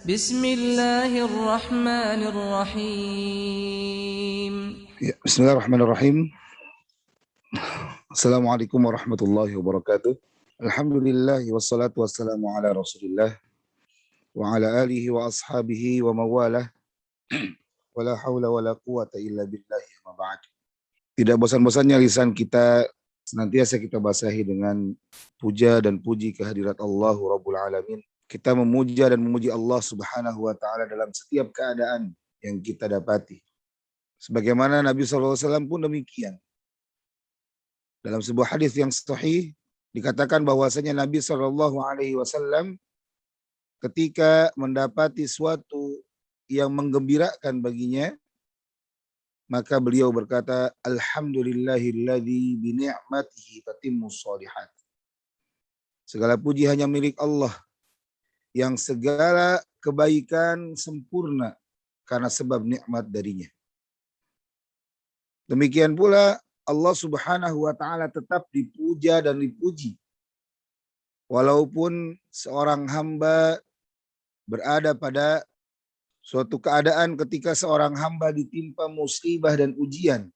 Bismillahirrahmanirrahim. Ya, Bismillahirrahmanirrahim. Assalamualaikum warahmatullahi wabarakatuh. Alhamdulillah wassalatu wassalamu ala Rasulillah wa ala alihi wa ashabihi wa mawalah. Wala haula wala quwata illa billahi ma ba'd. Tidak bosan-bosannya lisan kita senantiasa kita basahi dengan puja dan puji kehadirat Allah Rabbul Alamin. Kita memuja dan memuji Allah Subhanahu wa taala dalam setiap keadaan yang kita dapati. Sebagaimana Nabi SAW pun demikian. Dalam sebuah hadis yang sahih dikatakan bahwasanya Nabi SAW ketika mendapati suatu yang menggembirakan baginya, maka beliau berkata, Alhamdulillahilladzi bi ni'matihi tatimmus shalihat. Segala puji hanya milik Allah yang segala kebaikan sempurna karena sebab nikmat darinya. Demikian pula Allah Subhanahu wa taala tetap dipuja dan dipuji. Walaupun seorang hamba berada pada suatu keadaan ketika seorang hamba ditimpa musibah dan ujian,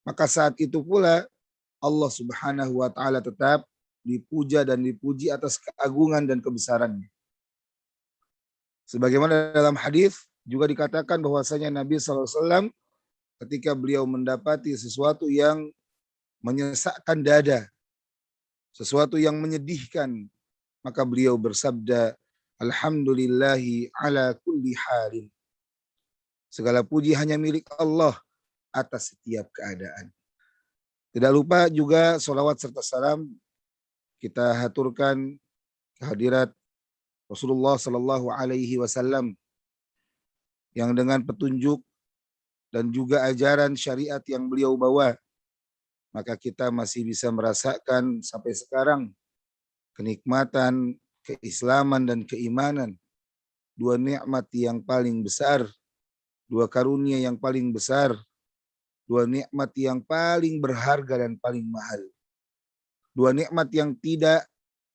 maka saat itu pula Allah Subhanahu wa taala tetap dipuja dan dipuji atas keagungan dan kebesarannya. Sebagaimana dalam hadis juga dikatakan bahwasanya Nabi SAW ketika beliau mendapati sesuatu yang menyesakkan dada, sesuatu yang menyedihkan, maka beliau bersabda, Alhamdulillahi ala kulli halin. Segala puji hanya milik Allah atas setiap keadaan. Tidak lupa juga sholawat serta salam kita haturkan kehadirat Rasulullah Sallallahu Alaihi Wasallam yang dengan petunjuk dan juga ajaran syariat yang beliau bawa, maka kita masih bisa merasakan sampai sekarang kenikmatan, keislaman dan keimanan, dua nikmat yang paling besar, dua karunia yang paling besar, dua nikmat yang paling berharga dan paling mahal, dua nikmat yang tidak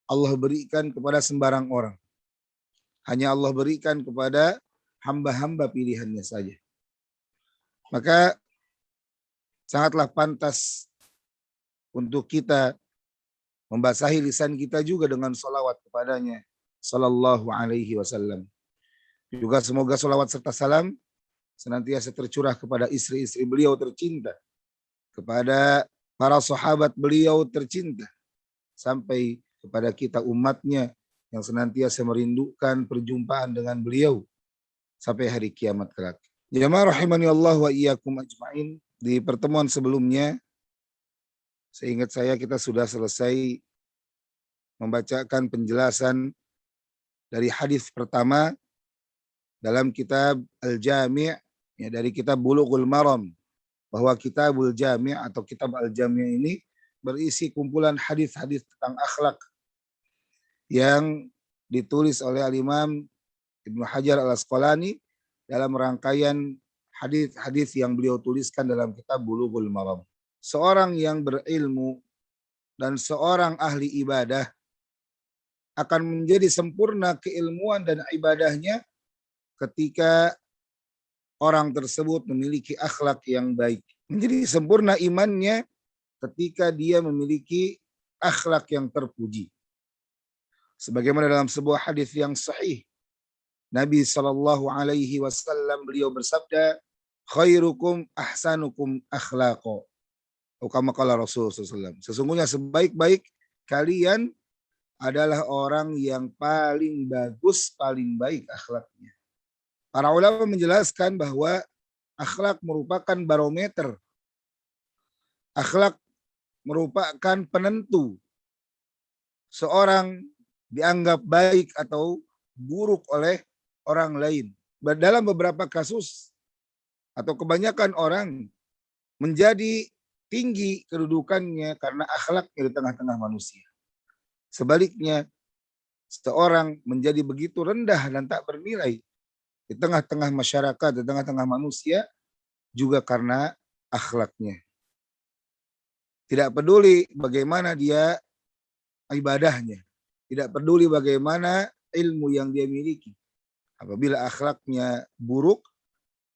Allah berikan kepada sembarang orang, hanya Allah berikan kepada hamba-hamba pilihannya saja. Maka sangatlah pantas untuk kita membasahi lisan kita juga dengan salawat kepadanya sallallahu alaihi wasallam. Juga semoga salawat serta salam senantiasa tercurah kepada istri-istri beliau tercinta, kepada para sahabat beliau tercinta, sampai kepada kita umatnya yang senantiasa merindukan perjumpaan dengan beliau sampai hari kiamat kelak. Jamaah rahimani Allah wa iyyakum ajmain. Di pertemuan sebelumnya, seingat saya kita sudah selesai membacakan penjelasan dari hadis pertama dalam kitab Al-Jami', ya, dari kitab Bulughul Maram, bahwa Kitabul Jami' atau kitab Al-Jami' ini berisi kumpulan hadis-hadis tentang akhlak yang ditulis oleh Al-Imam Ibnu Hajar Al-Asqalani dalam rangkaian hadis-hadis yang beliau tuliskan dalam kitab Bulughul Maram. Seorang yang berilmu dan seorang ahli ibadah akan menjadi sempurna keilmuan dan ibadahnya ketika orang tersebut memiliki akhlak yang baik. Menjadi sempurna imannya ketika dia memiliki akhlak yang terpuji. Sebagaimana dalam sebuah hadis yang sahih, Nabi Shallallahu Alaihi Wasallam beliau bersabda, khairukum ahsanukum akhlaqo. Kama qala Rasulullah SAW. Sesungguhnya sebaik-baik kalian adalah orang yang paling bagus, paling baik akhlaknya. Para ulama menjelaskan bahwa akhlak merupakan barometer. Akhlak merupakan penentu seorang dianggap baik atau buruk oleh orang lain. Dalam beberapa kasus atau kebanyakan orang menjadi tinggi kedudukannya karena akhlaknya di tengah-tengah manusia. Sebaliknya, seorang menjadi begitu rendah dan tak bernilai di tengah-tengah masyarakat, di tengah-tengah manusia juga karena akhlaknya. Tidak peduli bagaimana dia ibadahnya, tidak peduli bagaimana ilmu yang dia miliki. Apabila akhlaknya buruk,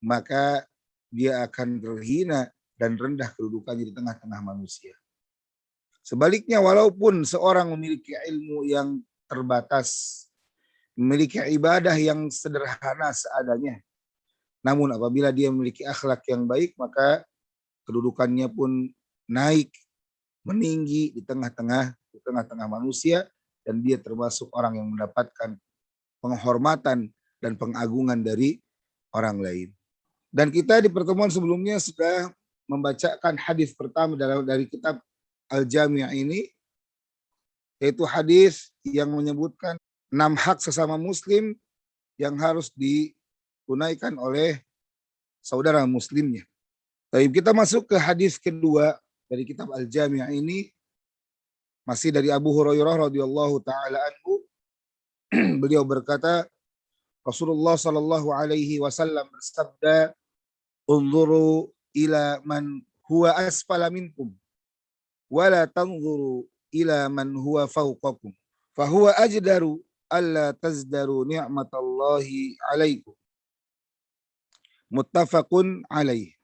maka dia akan terhina dan rendah kedudukannya di tengah-tengah manusia. Sebaliknya, walaupun seorang memiliki ilmu yang terbatas, memiliki ibadah yang sederhana seadanya, namun apabila dia memiliki akhlak yang baik, maka kedudukannya pun naik, meninggi di tengah-tengah manusia, dan dia termasuk orang yang mendapatkan penghormatan dan pengagungan dari orang lain. Dan kita di pertemuan sebelumnya sudah membacakan hadis pertama dari kitab Al-Jami' ini, yaitu hadis yang menyebutkan 6 hak sesama muslim yang harus ditunaikan oleh saudara muslimnya. Tapi kita masuk ke hadis kedua dari kitab Al-Jami' ini, masih dari Abu Hurairah radhiyallahu taala anhu. Beliau berkata, Rasulullah sallallahu alaihi wasallam bersabda, "Unzuru ila man huwa asfala minkum wa la tanzuru ila man huwa fawqakum fa huwa ajdaru alla tazdaru ni'matallahi alaikum." Muttafaqun alaih.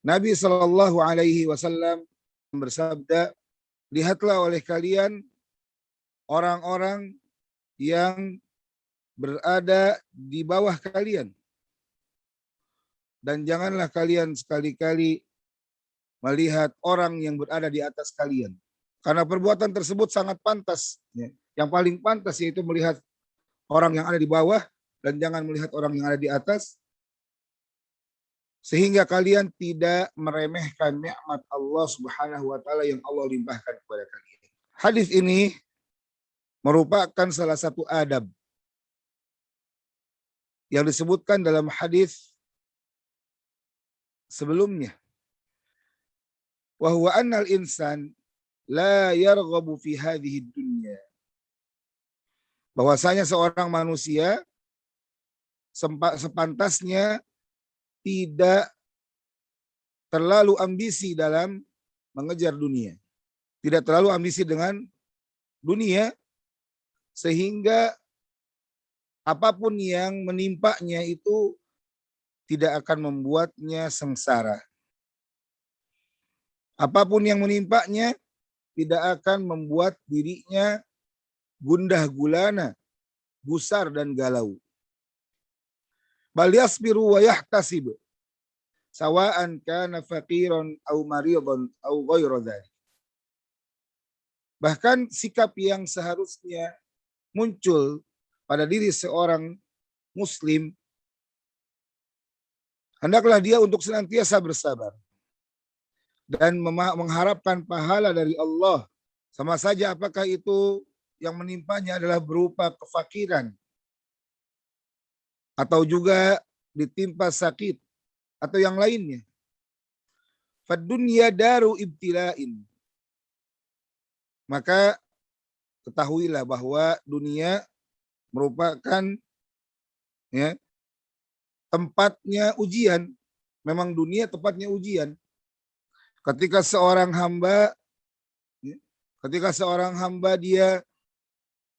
Nabi sallallahu alaihi wasallam bersabda, lihatlah oleh kalian orang-orang yang berada di bawah kalian, dan janganlah kalian sekali-kali melihat orang yang berada di atas kalian, karena perbuatan tersebut sangat pantas. Yang paling pantas yaitu melihat orang yang ada di bawah dan jangan melihat orang yang ada di atas, sehingga kalian tidak meremehkan nikmat Allah Subhanahu wa taala yang Allah limpahkan kepada kalian. Hadis ini merupakan salah satu adab yang disebutkan dalam hadis sebelumnya. Wa huwa annal insan la yarghabu fi hadhihi dunya. Bahwasanya seorang manusia sepantasnya tidak terlalu ambisi dalam mengejar dunia. Tidak terlalu ambisi dengan dunia, sehingga apapun yang menimpanya itu tidak akan membuatnya sengsara. Apapun yang menimpanya tidak akan membuat dirinya gundah gulana, gusar dan galau. Bal yasbiru wa yahtasib sawa'an kana faqiran aw maridan aw ghairu dzalik. Bahkan sikap yang seharusnya muncul pada diri seorang muslim, hendaklah dia untuk senantiasa bersabar dan mengharapkan pahala dari Allah, sama saja apakah itu yang menimpanya adalah berupa kefakiran atau juga ditimpa sakit atau yang lainnya. Fadunya daru ibtila'in. Maka ketahuilah bahwa dunia merupakan tempatnya ujian. Memang dunia tempatnya ujian. Ketika seorang hamba dia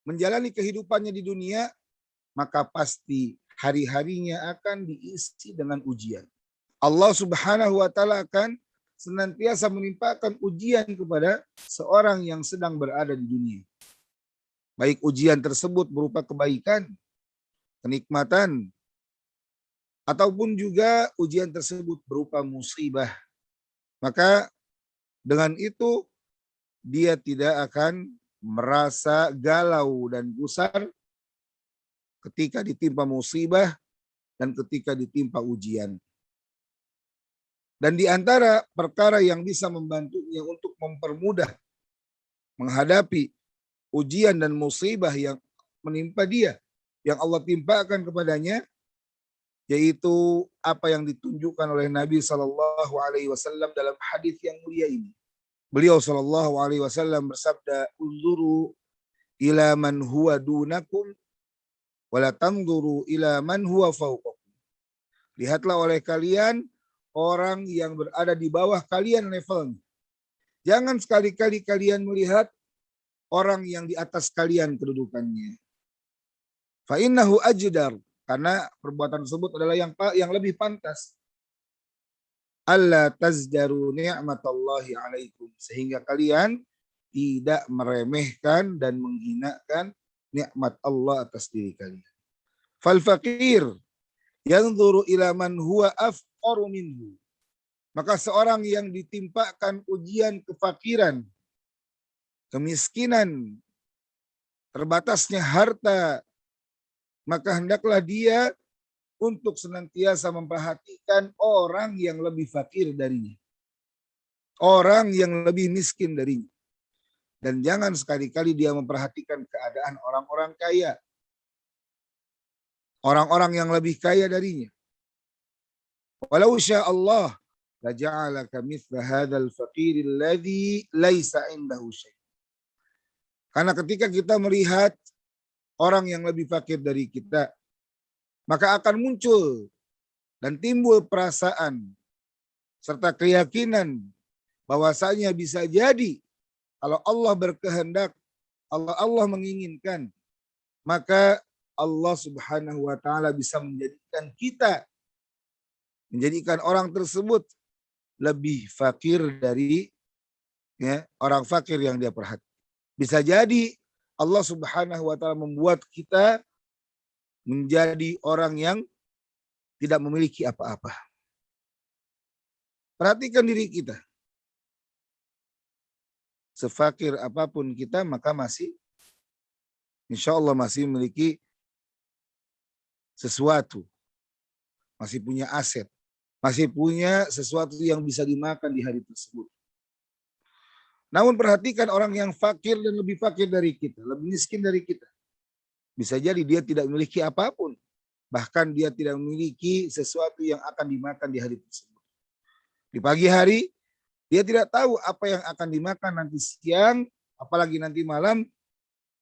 menjalani kehidupannya di dunia, maka pasti hari-harinya akan diisi dengan ujian. Allah Subhanahu wa taala akan senantiasa menimpakan ujian kepada seorang yang sedang berada di dunia. Baik ujian tersebut berupa kebaikan, kenikmatan, ataupun juga ujian tersebut berupa musibah. Maka dengan itu dia tidak akan merasa galau dan gusar ketika ditimpa musibah dan ketika ditimpa ujian. Dan di antara perkara yang bisa membantunya untuk mempermudah menghadapi ujian dan musibah yang menimpa dia, yang Allah timpakan kepadanya, yaitu apa yang ditunjukkan oleh Nabi SAW dalam hadis yang mulia ini. Beliau SAW bersabda, "Unzuru ila man huwa dunakum wa la tanzuru ila man huwa fawqakum." Lihatlah oleh kalian orang yang berada di bawah kalian levelnya. Jangan sekali-kali kalian melihat orang yang di atas kalian kedudukannya. Fa innahu ajdar, karena perbuatan tersebut adalah yang lebih pantas. Alla tazdaru ni'matallahi alaikum, sehingga kalian tidak meremehkan dan menghinakan nikmat Allah atas diri kalian. Fal faqir yanzuru ila man huwa afqaru minhu. Maka seorang yang ditimpakan ujian kefakiran, kemiskinan, terbatasnya harta, maka hendaklah dia untuk senantiasa memperhatikan orang yang lebih fakir darinya. Orang yang lebih miskin darinya. Dan jangan sekali-kali dia memperhatikan keadaan orang-orang kaya. Orang-orang yang lebih kaya darinya. Walau sya'allah laja'alaka mithla hadzal faqir alladhi laisa indahu syai'. Karena ketika kita melihat orang yang lebih fakir dari kita, maka akan muncul dan timbul perasaan serta keyakinan bahwasanya bisa jadi kalau Allah berkehendak, Allah menginginkan, maka Allah Subhanahu wa taala bisa menjadikan orang tersebut lebih fakir dari orang fakir yang dia perhatikan. Bisa jadi Allah Subhanahu wa taala membuat kita menjadi orang yang tidak memiliki apa-apa. Perhatikan diri kita. Sefakir apapun kita, maka masih insya Allah masih memiliki sesuatu. Masih punya aset. Masih punya sesuatu yang bisa dimakan di hari tersebut. Namun perhatikan orang yang fakir dan lebih fakir dari kita, lebih miskin dari kita. Bisa jadi dia tidak memiliki apapun. Bahkan dia tidak memiliki sesuatu yang akan dimakan di hari tersebut. Di pagi hari, dia tidak tahu apa yang akan dimakan nanti siang, apalagi nanti malam,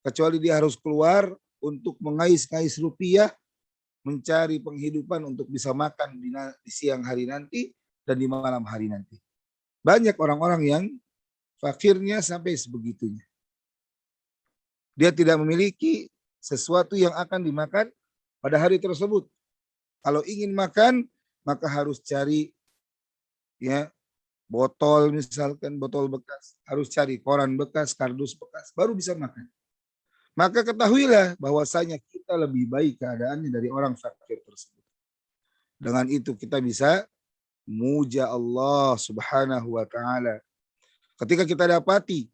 kecuali dia harus keluar untuk mengais-ngais rupiah, mencari penghidupan untuk bisa makan di siang hari nanti dan di malam hari nanti. Banyak orang-orang yang fakirnya sampai sebegitunya. Dia tidak memiliki sesuatu yang akan dimakan pada hari tersebut. Kalau ingin makan, maka harus cari botol, misalkan botol bekas, harus cari koran bekas, kardus bekas, baru bisa makan. Maka ketahuilah bahwasanya kita lebih baik keadaannya dari orang fakir tersebut. Dengan itu kita bisa muja Allah Subhanahu wa taala. Ketika kita dapati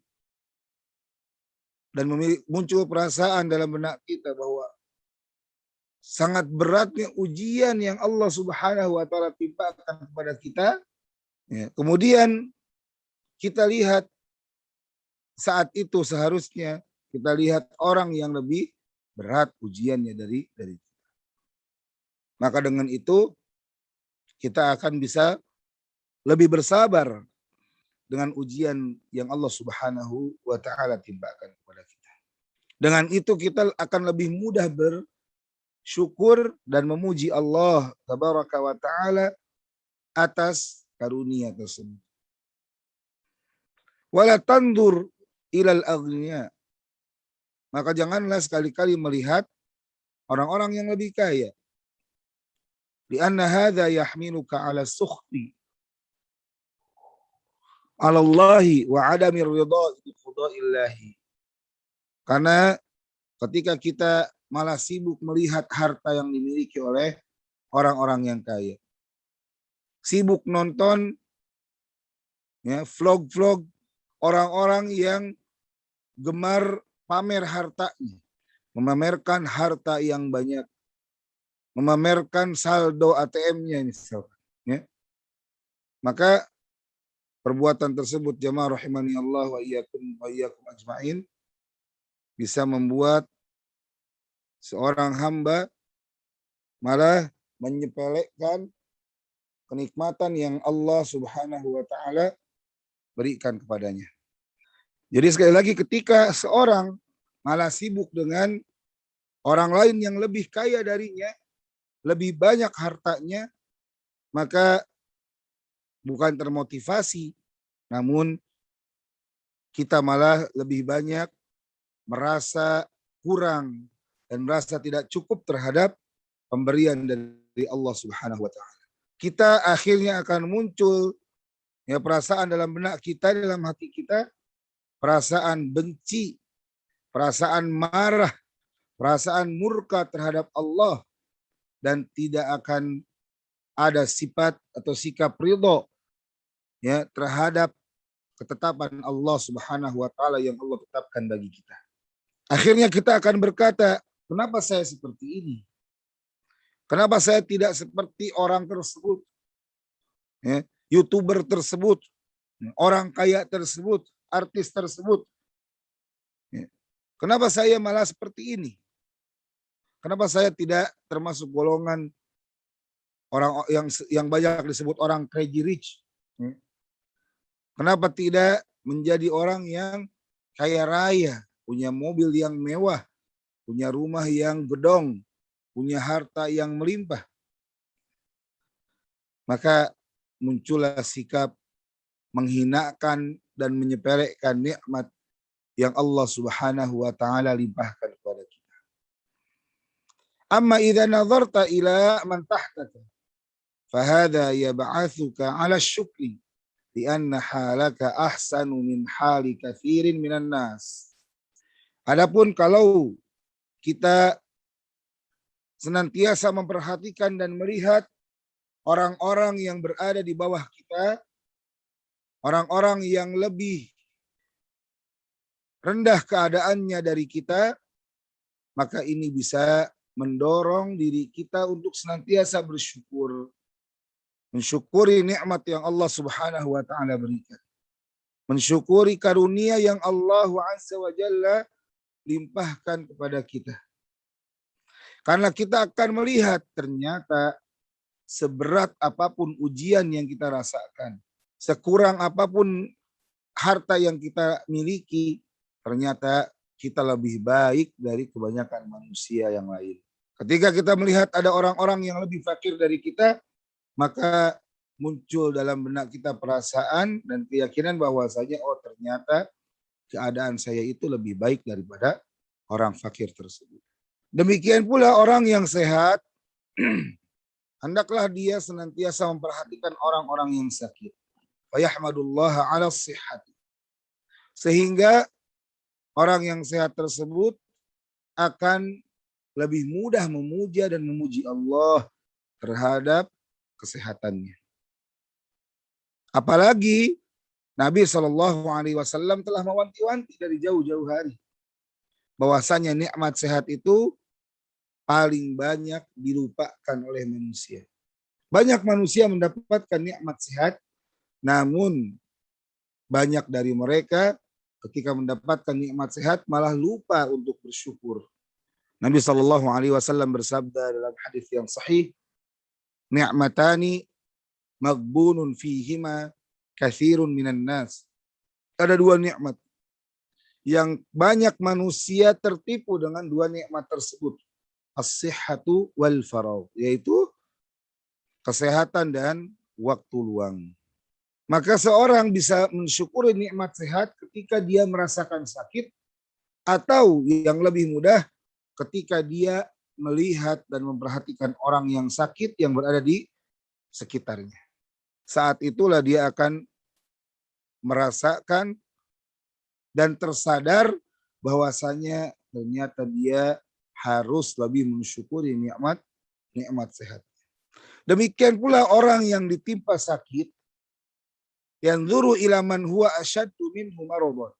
dan muncul perasaan dalam benak kita bahwa sangat beratnya ujian yang Allah Subhanahu wa taala timpakan kepada kita, kemudian kita lihat saat itu seharusnya kita lihat orang yang lebih berat ujiannya dari kita. Maka dengan itu kita akan bisa lebih bersabar dengan ujian yang Allah Subhanahu wa taala timpakan kepada kita. Dengan itu kita akan lebih mudah bersyukur dan memuji Allah Tabaraka wa taala atas karunia tersebut. Wala tandur ilal aghniya. Maka janganlah sekali-kali melihat orang-orang yang lebih kaya. Lianna hadza yahmiluka ala sukhti ala Allahi wa adami ridha bi qada'illahi. Karena ketika kita malah sibuk melihat harta yang dimiliki oleh orang-orang yang kaya. Sibuk nonton vlog-vlog orang-orang yang gemar pamer hartanya. Memamerkan harta yang banyak. Memamerkan saldo ATM-nya misalkan. Maka perbuatan tersebut jamaah rahimani Allah wa iyyakum ajma'in bisa membuat seorang hamba malah menyepelekan kenikmatan yang Allah Subhanahu wa taala berikan kepadanya. Jadi sekali lagi ketika seorang malah sibuk dengan orang lain yang lebih kaya darinya, lebih banyak hartanya, maka bukan termotivasi, namun kita malah lebih banyak merasa kurang dan merasa tidak cukup terhadap pemberian dari Allah Subhanahu wa taala. Kita akhirnya akan muncul ya perasaan dalam benak kita, dalam hati kita, perasaan benci, perasaan marah, perasaan murka terhadap Allah, dan tidak akan ada sifat atau sikap ridho ya terhadap ketetapan Allah Subhanahu wa taala yang Allah tetapkan bagi kita. Akhirnya kita akan berkata, kenapa saya seperti ini? Kenapa saya tidak seperti orang tersebut? Ya, YouTuber tersebut, orang kaya tersebut, artis tersebut. Ya. Kenapa saya malah seperti ini? Kenapa saya tidak termasuk golongan orang yang banyak disebut orang crazy rich? Ya. Kenapa tidak menjadi orang yang kaya raya, punya mobil yang mewah, punya rumah yang gedong, punya harta yang melimpah? Maka muncullah sikap menghinakan dan menyepelekan nikmat yang Allah Subhanahu wa taala limpahkan kepada kita. Amma idza nazarta ila man tahtaka fahadha yab'atsuka 'ala syukri lianna halaka ahsanu min hali katsirin minan nas. Adapun kalau kita senantiasa memperhatikan dan melihat orang-orang yang berada di bawah kita, orang-orang yang lebih rendah keadaannya dari kita, maka ini bisa mendorong diri kita untuk senantiasa bersyukur. Mensyukuri nikmat yang Allah Subhanahu wa taala berikan. Mensyukuri karunia yang Allah Azza wa Jalla limpahkan kepada kita. Karena kita akan melihat ternyata seberat apapun ujian yang kita rasakan, sekurang apapun harta yang kita miliki, ternyata kita lebih baik dari kebanyakan manusia yang lain. Ketika kita melihat ada orang-orang yang lebih fakir dari kita, maka muncul dalam benak kita perasaan dan keyakinan bahwasanya oh ternyata keadaan saya itu lebih baik daripada orang fakir tersebut. Demikian pula orang yang sehat, hendaklah dia senantiasa memperhatikan orang-orang yang sakit. Wa yahmadullaha 'ala shihhati. Sehingga orang yang sehat tersebut akan lebih mudah memuja dan memuji Allah terhadap kesehatannya. Apalagi Nabi SAW telah mewanti-wanti dari jauh-jauh hari bahwasanya nikmat sehat itu paling banyak dilupakan oleh manusia. Banyak manusia mendapatkan nikmat sehat, namun banyak dari mereka ketika mendapatkan nikmat sehat malah lupa untuk bersyukur. Nabi SAW bersabda dalam hadis yang sahih, ni'matani maghbunun fihima katsirun minan nas. Ada dua nikmat yang banyak manusia tertipu dengan dua nikmat tersebut. As-sihhatu wal faragh, yaitu kesehatan dan waktu luang. Maka seorang bisa mensyukuri nikmat sehat ketika dia merasakan sakit, atau yang lebih mudah ketika dia melihat dan memperhatikan orang yang sakit yang berada di sekitarnya. Saat itulah dia akan merasakan dan tersadar bahwasanya ternyata dia harus lebih mensyukuri nikmat sehat. Demikian pula orang yang ditimpa sakit, yanzuru ila man huwa asyaddu minhu maradan.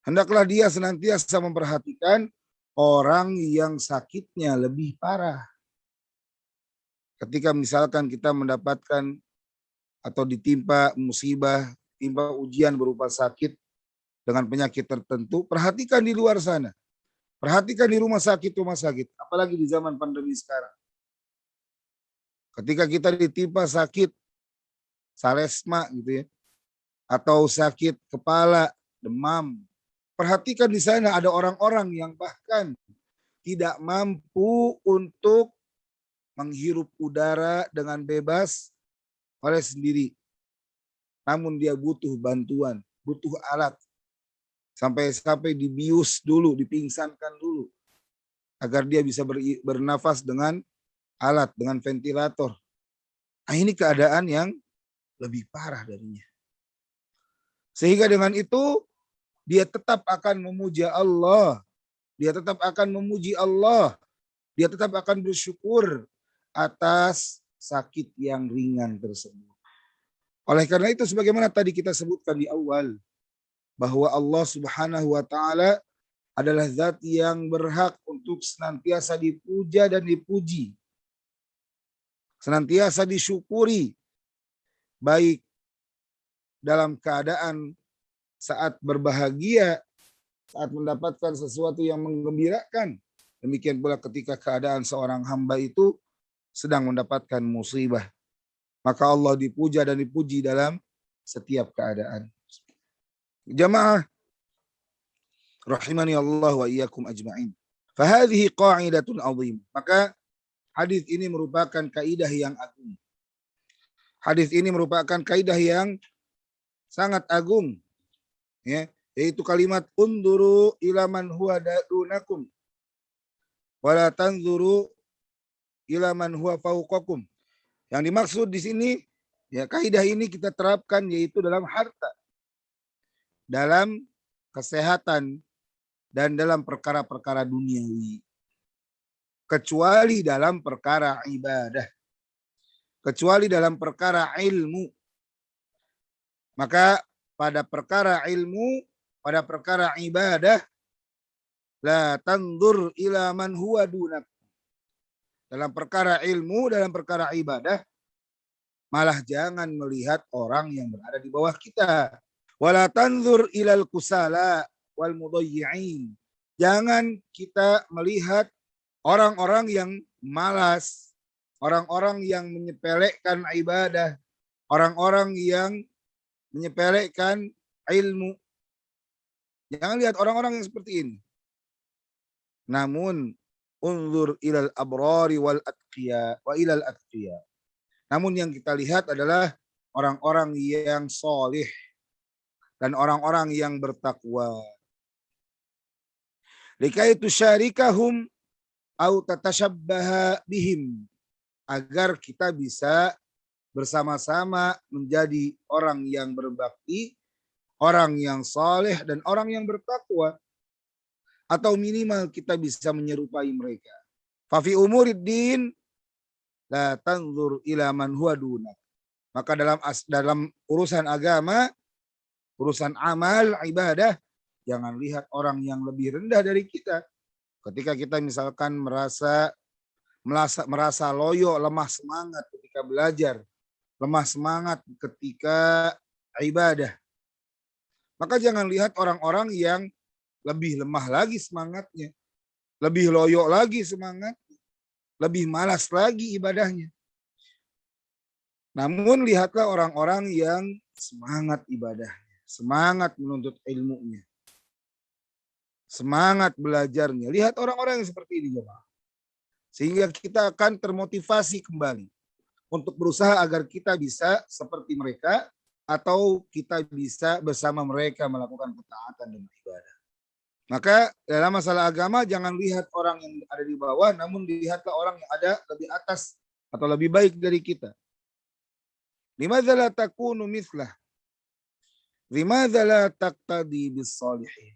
Hendaklah dia senantiasa memperhatikan orang yang sakitnya lebih parah. Ketika misalkan kita mendapatkan atau ditimpa musibah, timpa ujian berupa sakit dengan penyakit tertentu, perhatikan di luar sana. Perhatikan di rumah sakit, apalagi di zaman pandemi sekarang. Ketika kita ditimpa sakit salesma gitu ya, atau sakit kepala, demam, perhatikan di sana ada orang-orang yang bahkan tidak mampu untuk menghirup udara dengan bebas oleh sendiri. Namun dia butuh bantuan, butuh alat. Sampai dibius dulu, dipingsankan dulu. agar dia bisa bernafas dengan alat, dengan ventilator. Nah, ini keadaan yang lebih parah darinya. Sehingga dengan itu dia tetap akan memuja Allah. Dia tetap akan memuji Allah. Dia tetap akan bersyukur atas sakit yang ringan tersebut. Oleh karena itu sebagaimana tadi kita sebutkan di awal, bahwa Allah Subhanahu wa taala adalah zat yang berhak untuk senantiasa dipuja dan dipuji. Senantiasa disyukuri, baik dalam keadaan saat berbahagia, saat mendapatkan sesuatu yang menggembirakan. Demikian pula ketika keadaan seorang hamba itu sedang mendapatkan musibah. Maka Allah dipuja dan dipuji dalam setiap keadaan. Jamaah rahimani Allah wa iyyakum ajma'in. Fahadhihi qa'idatun 'azim. Maka hadis ini merupakan kaidah yang agung. Hadis ini merupakan kaidah yang sangat agung, ya, yaitu kalimat unduru ila man huwa dunakum wa la tanzuru ila man huwa fawqakum. Yang dimaksud di sini, ya, kaidah ini kita terapkan yaitu dalam harta, dalam kesehatan, dan dalam perkara-perkara duniawi. Kecuali dalam perkara ibadah. Kecuali dalam perkara ilmu. Maka pada perkara ilmu, pada perkara ibadah, la tandur ila man huwa dunak. Dalam perkara ilmu, dalam perkara ibadah, malah jangan melihat orang yang berada di bawah kita. Wala tanzur ilal kusala wal mudayyi'in. Jangan kita melihat orang-orang yang malas, orang-orang yang menyepelekan ibadah, orang-orang yang menyepelekan ilmu. Jangan lihat orang-orang yang seperti ini. Namun unzur ilal abrari wal atqiya wa ilal atqiya. Namun yang kita lihat adalah orang-orang yang solih dan orang-orang yang bertakwa. Likai tusyarikahum au tatashabbaha bihim, agar kita bisa bersama-sama menjadi orang yang berbakti, orang yang soleh, dan orang yang bertakwa. Atau minimal kita bisa menyerupai mereka. Fafi umuriddin la tanzur ila man huwa dunak. Maka dalam urusan agama, urusan amal, ibadah, jangan lihat orang yang lebih rendah dari kita. Ketika kita misalkan merasa loyo, lemah semangat ketika belajar, lemah semangat ketika ibadah, maka jangan lihat orang-orang yang lebih lemah lagi semangatnya, lebih loyo lagi semangatnya, lebih malas lagi ibadahnya. Namun lihatlah orang-orang yang semangat ibadahnya, semangat menuntut ilmunya, semangat belajarnya. Lihat orang-orang yang seperti ini, jemaah. Sehingga kita akan termotivasi kembali untuk berusaha agar kita bisa seperti mereka, atau kita bisa bersama mereka melakukan ketaatan dan ibadah. Maka dalam masalah agama jangan lihat orang yang ada di bawah, namun lihatlah orang yang ada lebih atas atau lebih baik dari kita. Limadza la takunu mithlah? Limadza la taqtadi bis salihin?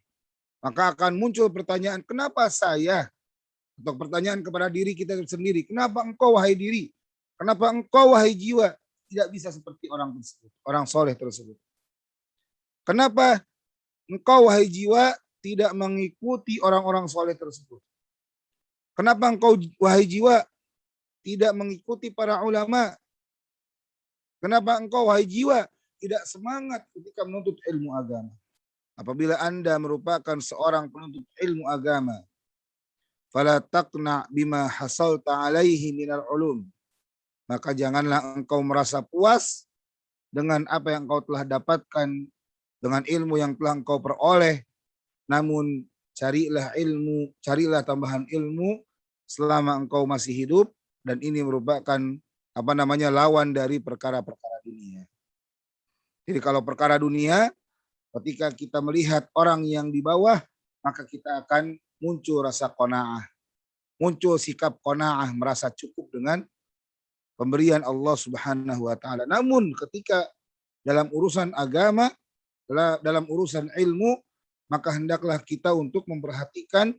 Maka akan muncul pertanyaan, kenapa saya? Atau pertanyaan kepada diri kita sendiri, kenapa engkau wahai diri? Kenapa engkau wahai jiwa tidak bisa seperti orang tersebut, orang soleh tersebut? Kenapa engkau wahai jiwa tidak mengikuti orang-orang soleh tersebut? Kenapa engkau wahai jiwa tidak mengikuti para ulama? Kenapa engkau wahai jiwa tidak semangat ketika menuntut ilmu agama? Apabila Anda merupakan seorang penuntut ilmu agama, fala taqna bima hasalta alaihi minal ulum, maka janganlah engkau merasa puas dengan apa yang engkau telah dapatkan, dengan ilmu yang telah engkau peroleh. Namun carilah ilmu, carilah tambahan ilmu selama engkau masih hidup, dan ini merupakan lawan dari perkara-perkara dunia. Jadi kalau perkara dunia, ketika kita melihat orang yang di bawah, maka kita akan muncul rasa qanaah. muncul sikap qanaah, merasa cukup dengan pemberian Allah Subhanahu wa taala. Namun ketika dalam urusan agama, dalam urusan ilmu, maka hendaklah kita untuk memperhatikan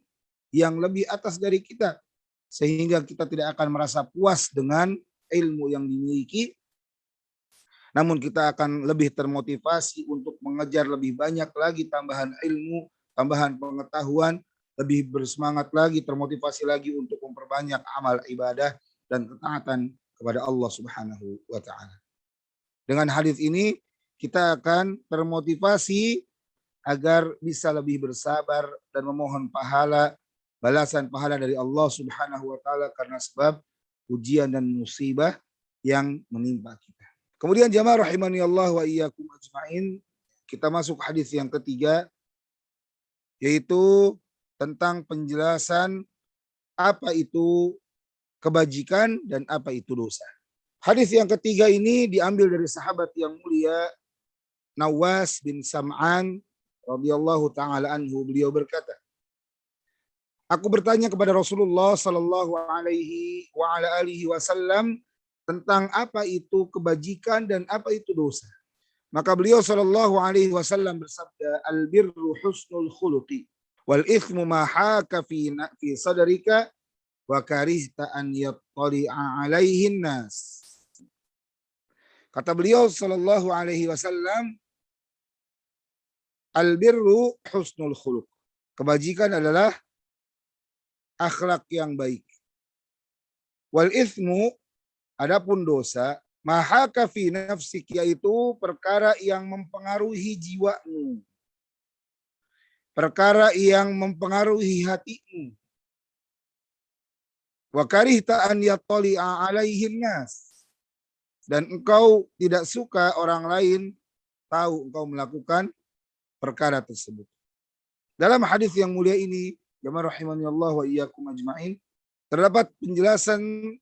yang lebih atas dari kita, sehingga kita tidak akan merasa puas dengan ilmu yang dimiliki, namun kita akan lebih termotivasi untuk mengejar lebih banyak lagi tambahan ilmu, tambahan pengetahuan, lebih bersemangat lagi, termotivasi lagi untuk memperbanyak amal ibadah dan ketaatan kepada Allah Subhanahu wa taala. Dengan hadis ini kita akan termotivasi agar bisa lebih bersabar dan memohon pahala, balasan pahala dari Allah Subhanahu wa taala karena sebab ujian dan musibah yang menimpa kita. Kemudian jamaah rahimani Allah wa iyyakum ajmain, kita masuk hadis yang ketiga, yaitu tentang penjelasan apa itu kebajikan dan apa itu dosa. Hadis yang ketiga ini diambil dari sahabat yang mulia Nawas bin Sam'an radhiyallahu taala anhu. Beliau berkata, aku bertanya kepada Rasulullah sallallahu alaihi wasallam tentang apa itu kebajikan dan apa itu dosa. Maka beliau sallallahu alaihi wasallam bersabda, al-birru husnul khuluqi wal ithmu ma haka fi sadrika wa karihta an yattali'a alaihin nas. Kata beliau sallallahu alaihi wasallam, al-birru husnul khuluq. Kebajikan adalah akhlak yang baik. Wal ithmu, adapun dosa, mahaka fi nafsik, yaitu perkara yang mempengaruhi jiwamu, perkara yang mempengaruhi hatimu. Wa karihta an yattali'a alaihin nas, dan engkau tidak suka orang lain tahu engkau melakukan perkara tersebut. Dalam hadis yang mulia ini, jamaah rahimani Allah wa iyyakum ajmain, terdapat penjelasan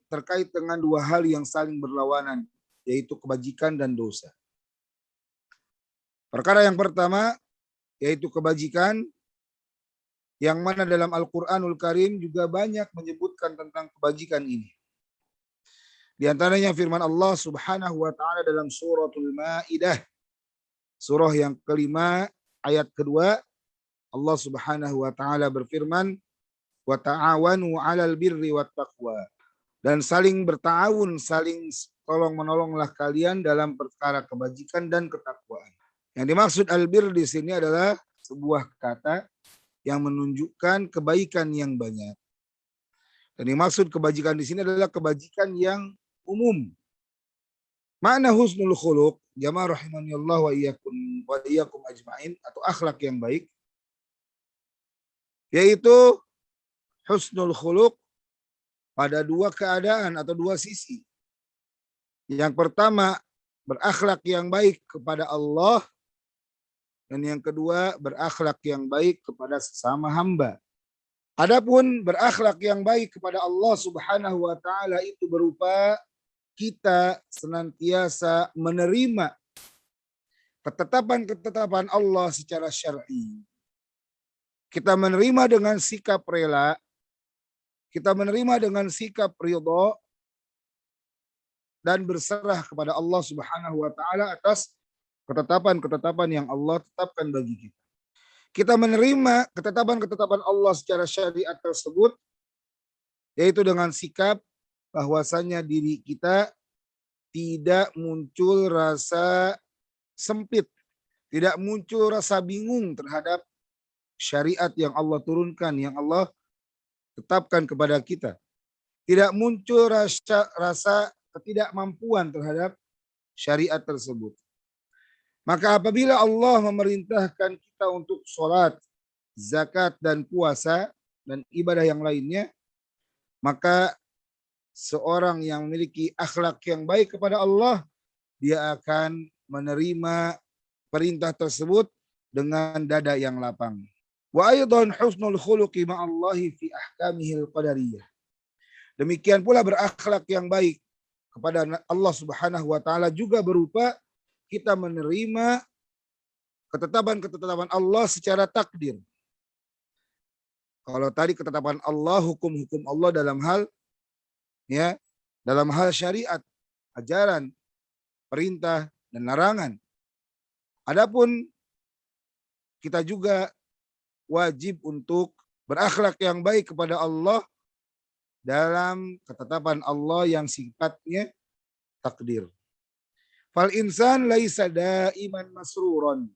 terkait dengan dua hal yang saling berlawanan, yaitu kebajikan dan dosa. Perkara yang pertama, yaitu kebajikan, yang mana dalam Al-Quranul Karim juga banyak menyebutkan tentang kebajikan ini. Di antaranya firman Allah Subhanahu wa taala dalam suratul Maidah, surah yang kelima, ayat kedua, Allah Subhanahu wa taala berfirman, wa ta'awanu 'alal birri wat taqwa, dan saling berta'awun, saling tolong menolonglah kalian dalam perkara kebajikan dan ketakwaan. Yang dimaksud albir di sini adalah sebuah kata yang menunjukkan kebaikan yang banyak. Dan dimaksud kebajikan di sini adalah kebajikan yang umum. Makna husnul khuluq, jamaah rahimani Allah wa iyyakum ajmain, atau akhlak yang baik, yaitu husnul khuluq pada dua keadaan atau dua sisi. Yang pertama, berakhlak yang baik kepada Allah, dan yang kedua, berakhlak yang baik kepada sesama hamba. Adapun berakhlak yang baik kepada Allah Subhanahu wa taala itu berupa kita senantiasa menerima ketetapan-ketetapan Allah secara syar'i. Kita menerima dengan sikap rela, kita menerima dengan sikap ridha, dan berserah kepada Allah Subhanahu wa taala atas ketetapan-ketetapan yang Allah tetapkan bagi kita. Kita menerima ketetapan-ketetapan Allah secara syariat tersebut, yaitu dengan sikap bahwasanya diri kita tidak muncul rasa sempit, tidak muncul rasa bingung terhadap syariat yang Allah turunkan, yang Allah tetapkan kepada kita. Tidak muncul rasa ketidakmampuan terhadap syariat tersebut. Maka apabila Allah memerintahkan kita untuk sholat, zakat, dan puasa, dan ibadah yang lainnya, maka seorang yang memiliki akhlak yang baik kepada Allah, dia akan menerima perintah tersebut dengan dada yang lapang. Wa aidan husnul khuluqi ma'allahi fi ahkamihil qadariyah. Demikian pula berakhlak yang baik kepada Allah Subhanahu wa taala juga berupa kita menerima ketetapan-ketetapan Allah secara takdir. Kalau tadi ketetapan Allah, hukum-hukum Allah dalam hal syariat, ajaran, perintah dan larangan. Adapun kita juga wajib untuk berakhlak yang baik kepada Allah dalam ketetapan Allah yang sifatnya takdir. Fal insan laisa daiman masruron.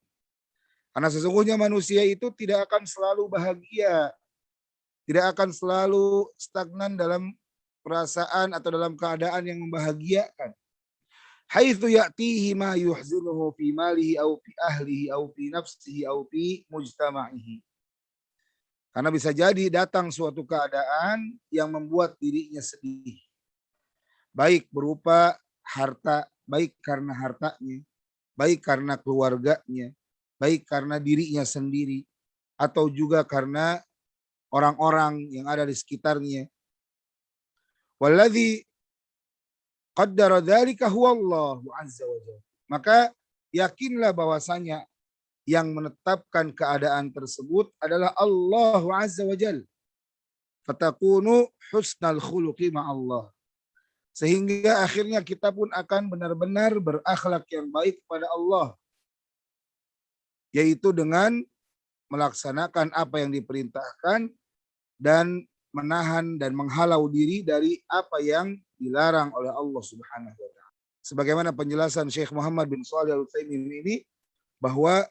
Karena sesungguhnya manusia itu tidak akan selalu bahagia, tidak akan selalu stagnan dalam perasaan atau dalam keadaan yang membahagiakan. Haitsu ya'tihi ma yuhzinuhu fi malihi aw fi ahlihi aw fi nafsihi aw fi mujtama'ihi. Karena bisa jadi datang suatu keadaan yang membuat dirinya sedih. Baik berupa harta, baik karena hartanya, baik karena keluarganya, baik karena dirinya sendiri, atau juga karena orang-orang yang ada di sekitarnya. Walladzi qaddara dzalika huwallahu azza wa jalla. Maka yakinlah bahwasanya yang menetapkan keadaan tersebut adalah Allah azza wa jalla. Fatakunu husnal khuluqi ma'allah. Sehingga akhirnya kita pun akan benar-benar berakhlak yang baik kepada Allah. Yaitu dengan melaksanakan apa yang diperintahkan dan menahan dan menghalau diri dari apa yang dilarang oleh Allah Subhanahu wa taala. Sebagaimana penjelasan Syekh Muhammad bin Shalih Al-Utsaimin ini, bahwa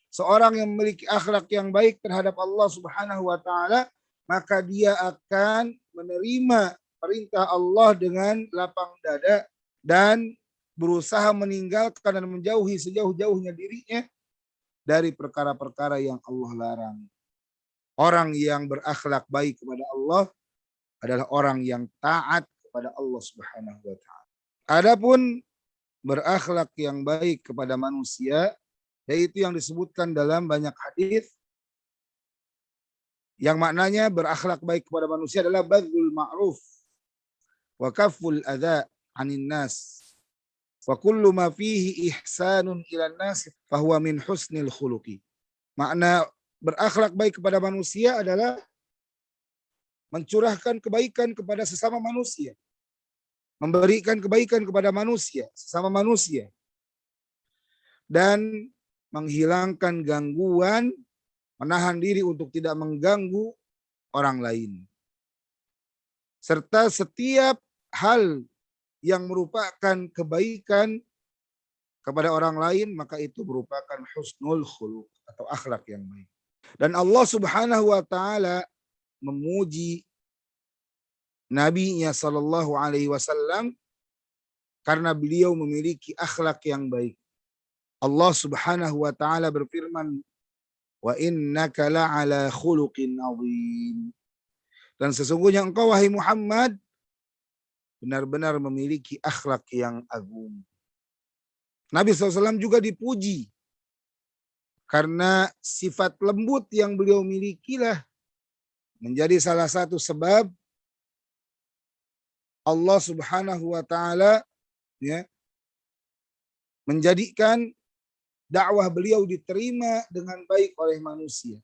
seorang yang memiliki akhlak yang baik terhadap Allah Subhanahu wa taala, maka dia akan menerima perintah Allah dengan lapang dada dan berusaha meninggalkan dan menjauhi sejauh-jauhnya dirinya dari perkara-perkara yang Allah larang. Orang yang berakhlak baik kepada Allah adalah orang yang taat kepada Allah Subhanahu wa taala. Adapun berakhlak yang baik kepada manusia, yaitu yang disebutkan dalam banyak hadis, yang maknanya berakhlak baik kepada manusia adalah badzul ma'ruf wa kaful adza 'anil nas wa kullu ma fihi ihsanun ila nas fahuwa min husnil khuluqi. Makna berakhlak baik kepada manusia adalah mencurahkan kebaikan kepada sesama manusia, memberikan kebaikan kepada manusia, sesama manusia, dan menghilangkan gangguan, menahan diri untuk tidak mengganggu orang lain. Serta setiap hal yang merupakan kebaikan kepada orang lain, maka itu merupakan husnul khuluq atau akhlak yang baik. Dan Allah Subhanahu wa taala memuji Nabi-Nya sallallahu alaihi wasallam karena beliau memiliki akhlak yang baik. Allah Subhanahu wa taala berfirman, "Wa innaka la'ala khuluqin 'azim." Dan sesungguhnya engkau wahai Muhammad benar-benar memiliki akhlak yang agung. Nabi SAW juga dipuji karena sifat lembut yang beliau milikilah menjadi salah satu sebab Allah Subhanahu wa taala menjadikan dakwah beliau diterima dengan baik oleh manusia.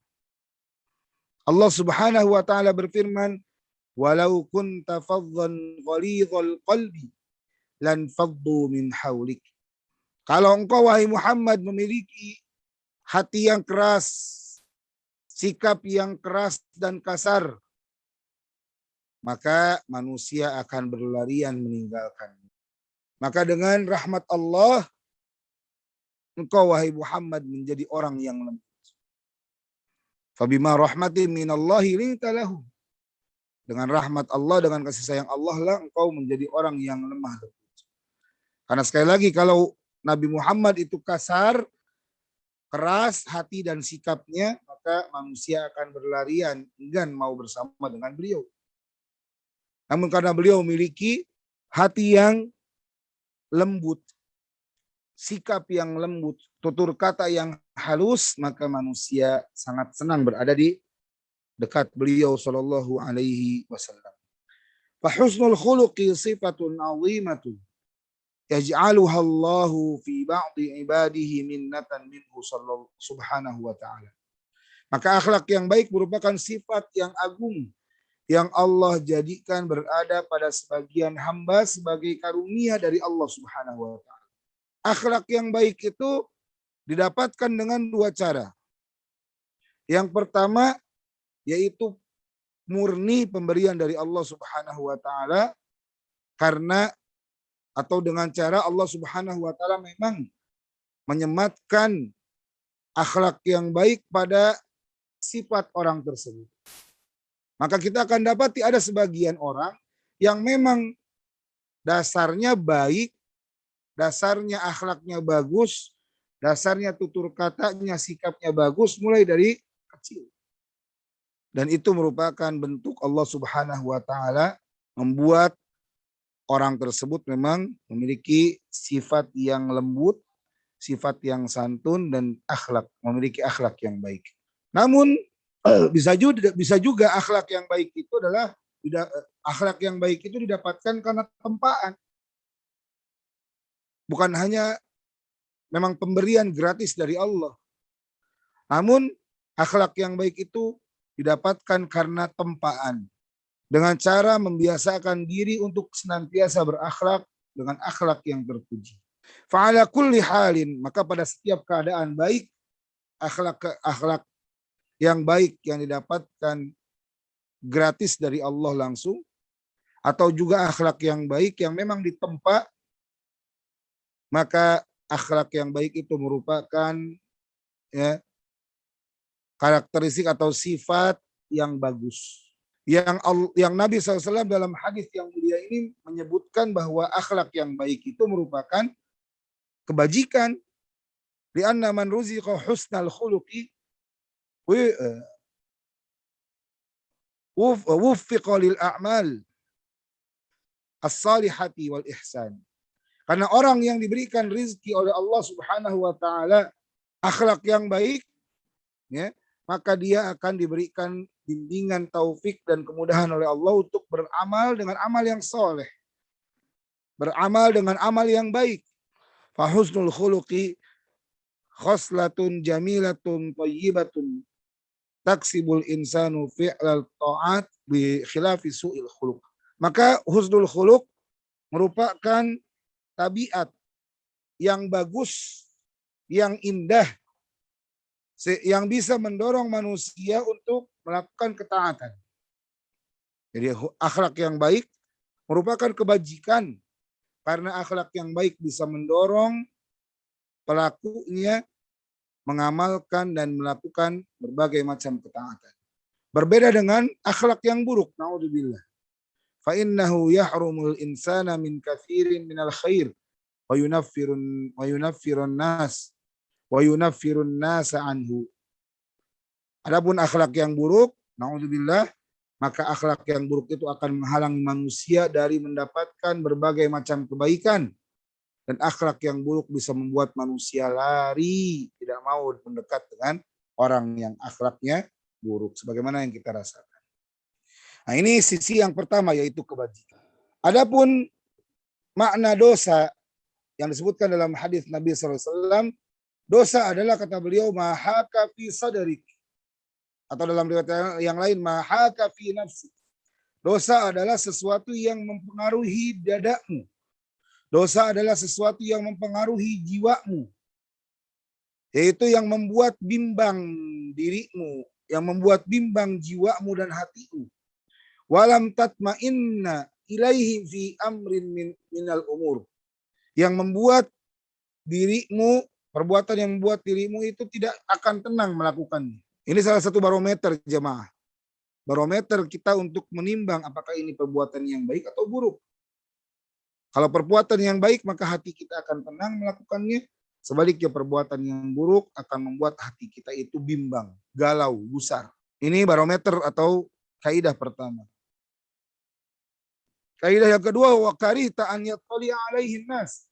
Allah Subhanahu wa taala berfirman, "Walau kunta faddan ghalidhal qalbi lan faddu min hawlik." Kalau engkau wahai Muhammad memiliki hati yang keras, sikap yang keras dan kasar, maka manusia akan berlarian meninggalkan. Maka dengan rahmat Allah, engkau wahai Muhammad menjadi orang yang lembut. Fabima rahmatin minallahi linta lahum. Dengan rahmat Allah, dengan kasih sayang Allah lah engkau menjadi orang yang lemah lembut. Karena sekali lagi kalau Nabi Muhammad itu kasar, keras hati dan sikapnya, maka manusia akan berlarian enggan mau bersama dengan beliau. Namun karena beliau memiliki hati yang lembut, sikap yang lembut, tutur kata yang halus, maka manusia sangat senang berada di dekat beliau sallallahu alaihi wasallam. Fa husnul khuluqi sifatun 'azimatun yaj'aluha Allahu fi ba'di ibadihi minnatan minhu subhanahu wa ta'ala. Maka akhlak yang baik merupakan sifat yang agung yang Allah jadikan berada pada sebagian hamba sebagai karunia dari Allah Subhanahu wa taala. Akhlak yang baik itu didapatkan dengan dua cara. Yang pertama yaitu murni pemberian dari Allah Subhanahu wa taala karena atau dengan cara Allah Subhanahu wa taala memang menyematkan akhlak yang baik pada sifat orang tersebut. Maka kita akan dapati ada sebagian orang yang memang dasarnya baik, dasarnya akhlaknya bagus, dasarnya tutur katanya, sikapnya bagus mulai dari kecil. Dan itu merupakan bentuk Allah Subhanahu wa taala membuat orang tersebut memang memiliki sifat yang lembut, sifat yang santun dan memiliki akhlak yang baik. Namun bisa juga akhlak yang baik itu adalah akhlak yang baik itu didapatkan karena tempaan. Bukan hanya memang pemberian gratis dari Allah. Namun akhlak yang baik itu didapatkan karena tempaan. Dengan cara membiasakan diri untuk senantiasa berakhlak dengan akhlak yang terpuji. Fa'ala kulli halin, maka pada setiap keadaan baik, akhlak yang baik yang didapatkan gratis dari Allah langsung, atau juga akhlak yang baik yang memang ditempa, maka akhlak yang baik itu merupakan karakteristik atau sifat yang bagus. Yang Nabi SAW dalam hadis yang mulia ini menyebutkan bahwa akhlak yang baik itu merupakan kebajikan. Lianna man ruziqa husnal khuluqi wuffiqa lil a'mal as-salihati wal ihsan. Karena orang yang diberikan rizki oleh Allah Subhanahu wa taala akhlak yang baik, ya, maka dia akan diberikan bimbingan, taufik dan kemudahan oleh Allah untuk beramal dengan amal yang soleh, beramal dengan amal yang baik. Fahusnul khuluqi khoslatun jamilatun thayyibatun taksibul insanu fi'lal ta'at bi khilafi su'il khuluq. Maka husnul khuluq merupakan tabiat yang bagus, yang indah, yang bisa mendorong manusia untuk melakukan ketaatan. Jadi akhlak yang baik merupakan kebajikan karena akhlak yang baik bisa mendorong pelakunya mengamalkan dan melakukan berbagai macam ketaatan. Berbeda dengan akhlak yang buruk, naudzubillah. Fa innahu yahrumul insana min katsirin minal khair wa yunaffirun nasa anhu. Adapun akhlak yang buruk, naudzubillah, maka akhlak yang buruk itu akan menghalangi manusia dari mendapatkan berbagai macam kebaikan. Dan akhlak yang buruk bisa membuat manusia lari, tidak mau mendekat dengan orang yang akhlaknya buruk. Sebagaimana yang kita rasakan. Nah, ini sisi yang pertama, yaitu kebajikan. Adapun makna dosa yang disebutkan dalam hadis Nabi SAW, dosa adalah, kata beliau, mahaka fi sadrik. Atau dalam riwayat yang lain, mahaka fi nafsi. Dosa adalah sesuatu yang mempengaruhi dadamu. Dosa adalah sesuatu yang mempengaruhi jiwamu. Yaitu yang membuat bimbang dirimu, yang membuat bimbang jiwamu dan hatimu. Walam tatma'inna ilaihi fi amrin minal umur. Yang membuat dirimu, perbuatan yang membuat dirimu itu tidak akan tenang melakukannya. Ini salah satu barometer jemaah. Barometer kita untuk menimbang apakah ini perbuatan yang baik atau buruk. Kalau perbuatan yang baik maka hati kita akan tenang melakukannya. Sebaliknya perbuatan yang buruk akan membuat hati kita itu bimbang, galau, gusar. Ini barometer atau kaidah pertama. Kaidah yang kedua, wa karita an yattali alaihin nas.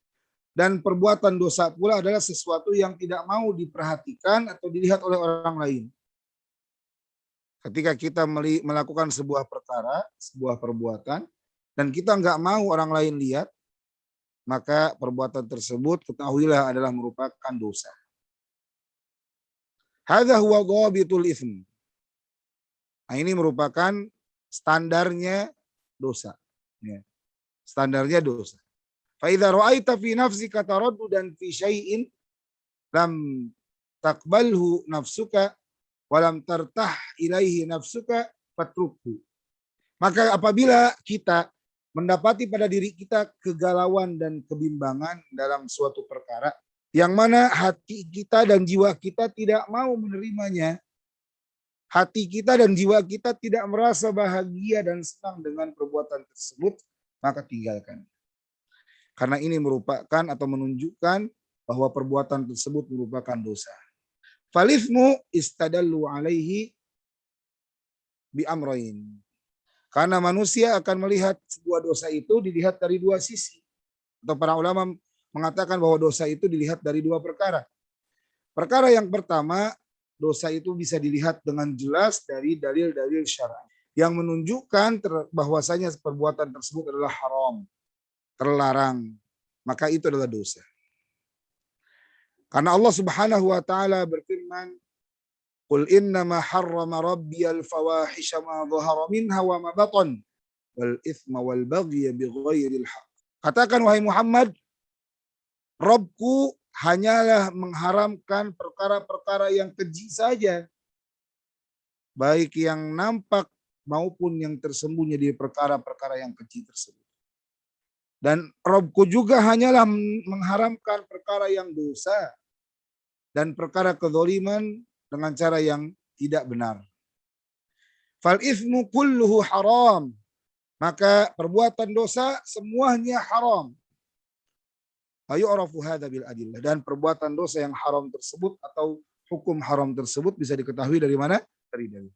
Dan perbuatan dosa pula adalah sesuatu yang tidak mau diperhatikan atau dilihat oleh orang lain. Ketika kita melakukan sebuah perkara, sebuah perbuatan, dan kita nggak mau orang lain lihat, maka perbuatan tersebut ketahuilah adalah merupakan dosa. Hadza huwa dhabitul itsm. Nah, ini merupakan standarnya dosa. Ya. Standarnya dosa. Fa idza ra'aita fi nafsika taraddudan fi syai'in lam taqbalhu nafsuka wa lam tartah ilaihi nafsuka fatrukhu. Maka apabila kita mendapati pada diri kita kegalauan dan kebimbangan dalam suatu perkara yang mana hati kita dan jiwa kita tidak mau menerimanya, hati kita dan jiwa kita tidak merasa bahagia dan senang dengan perbuatan tersebut, maka tinggalkan. Karena ini merupakan atau menunjukkan bahwa perbuatan tersebut merupakan dosa. Falithmu istadallu alaihi bi amrain. Karena manusia akan melihat sebuah dosa itu dilihat dari dua sisi. Atau para ulama mengatakan bahwa dosa itu dilihat dari dua perkara. Perkara yang pertama, dosa itu bisa dilihat dengan jelas dari dalil-dalil syar'i yang menunjukkan bahwasanya perbuatan tersebut adalah haram, terlarang, maka itu adalah dosa. Karena Allah Subhanahu wa taala berfirman, "Qul innama harrama rabbiyal fawahisha ma dhahara minha wa ma batan wal itsma wal baghya bighairil haqq." Katakan wahai Muhammad, Rabbku hanyalah mengharamkan perkara-perkara yang keji saja, baik yang nampak maupun yang tersembunyi di perkara-perkara yang keji tersebut. Dan Rabbku juga hanyalah mengharamkan perkara yang dosa dan perkara kezaliman dengan cara yang tidak benar. Fal itsmu kulluhu haram. Maka perbuatan dosa semuanya haram. Ayu'rafu hadza bil adillah. Dan perbuatan dosa yang haram tersebut atau hukum haram tersebut bisa diketahui dari mana? Dari dalil.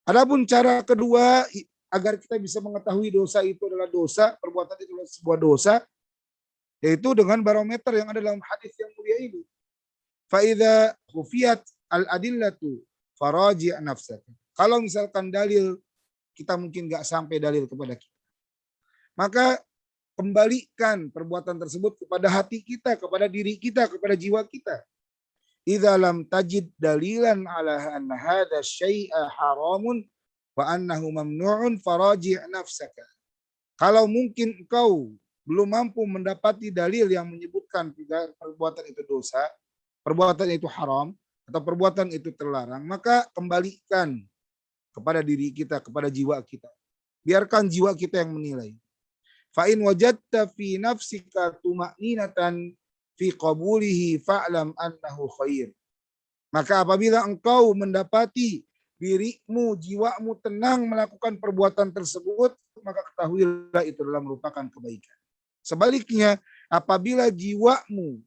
Adapun cara kedua agar kita bisa mengetahui dosa itu adalah dosa, perbuatan itu adalah sebuah dosa, yaitu dengan barometer yang ada dalam hadis yang mulia ini. Fa idza khufiyat al adillatu faraji' nafsaka. Kalau misalkan dalil kita mungkin nggak sampai dalil kepada kita, maka kembalikan perbuatan tersebut kepada hati kita, kepada diri kita, kepada jiwa kita. Idza lam tajid dalilan ala anna hadza syai'a haramun wa annahu mamnu'un faraji' nafsaka. Kalau mungkin engkau belum mampu mendapati dalil yang menyebutkan perbuatan itu dosa, perbuatan itu haram, atau perbuatan itu terlarang, maka kembalikan kepada diri kita, kepada jiwa kita. Biarkan jiwa kita yang menilai. Fa in wajadta fi nafsika tuma'ninatan fi qabulihi fa'lam annahu khair. Maka apabila engkau mendapati dirimu, jiwamu tenang melakukan perbuatan tersebut, maka ketahuilah itu adalah merupakan kebaikan. Sebaliknya, apabila jiwamu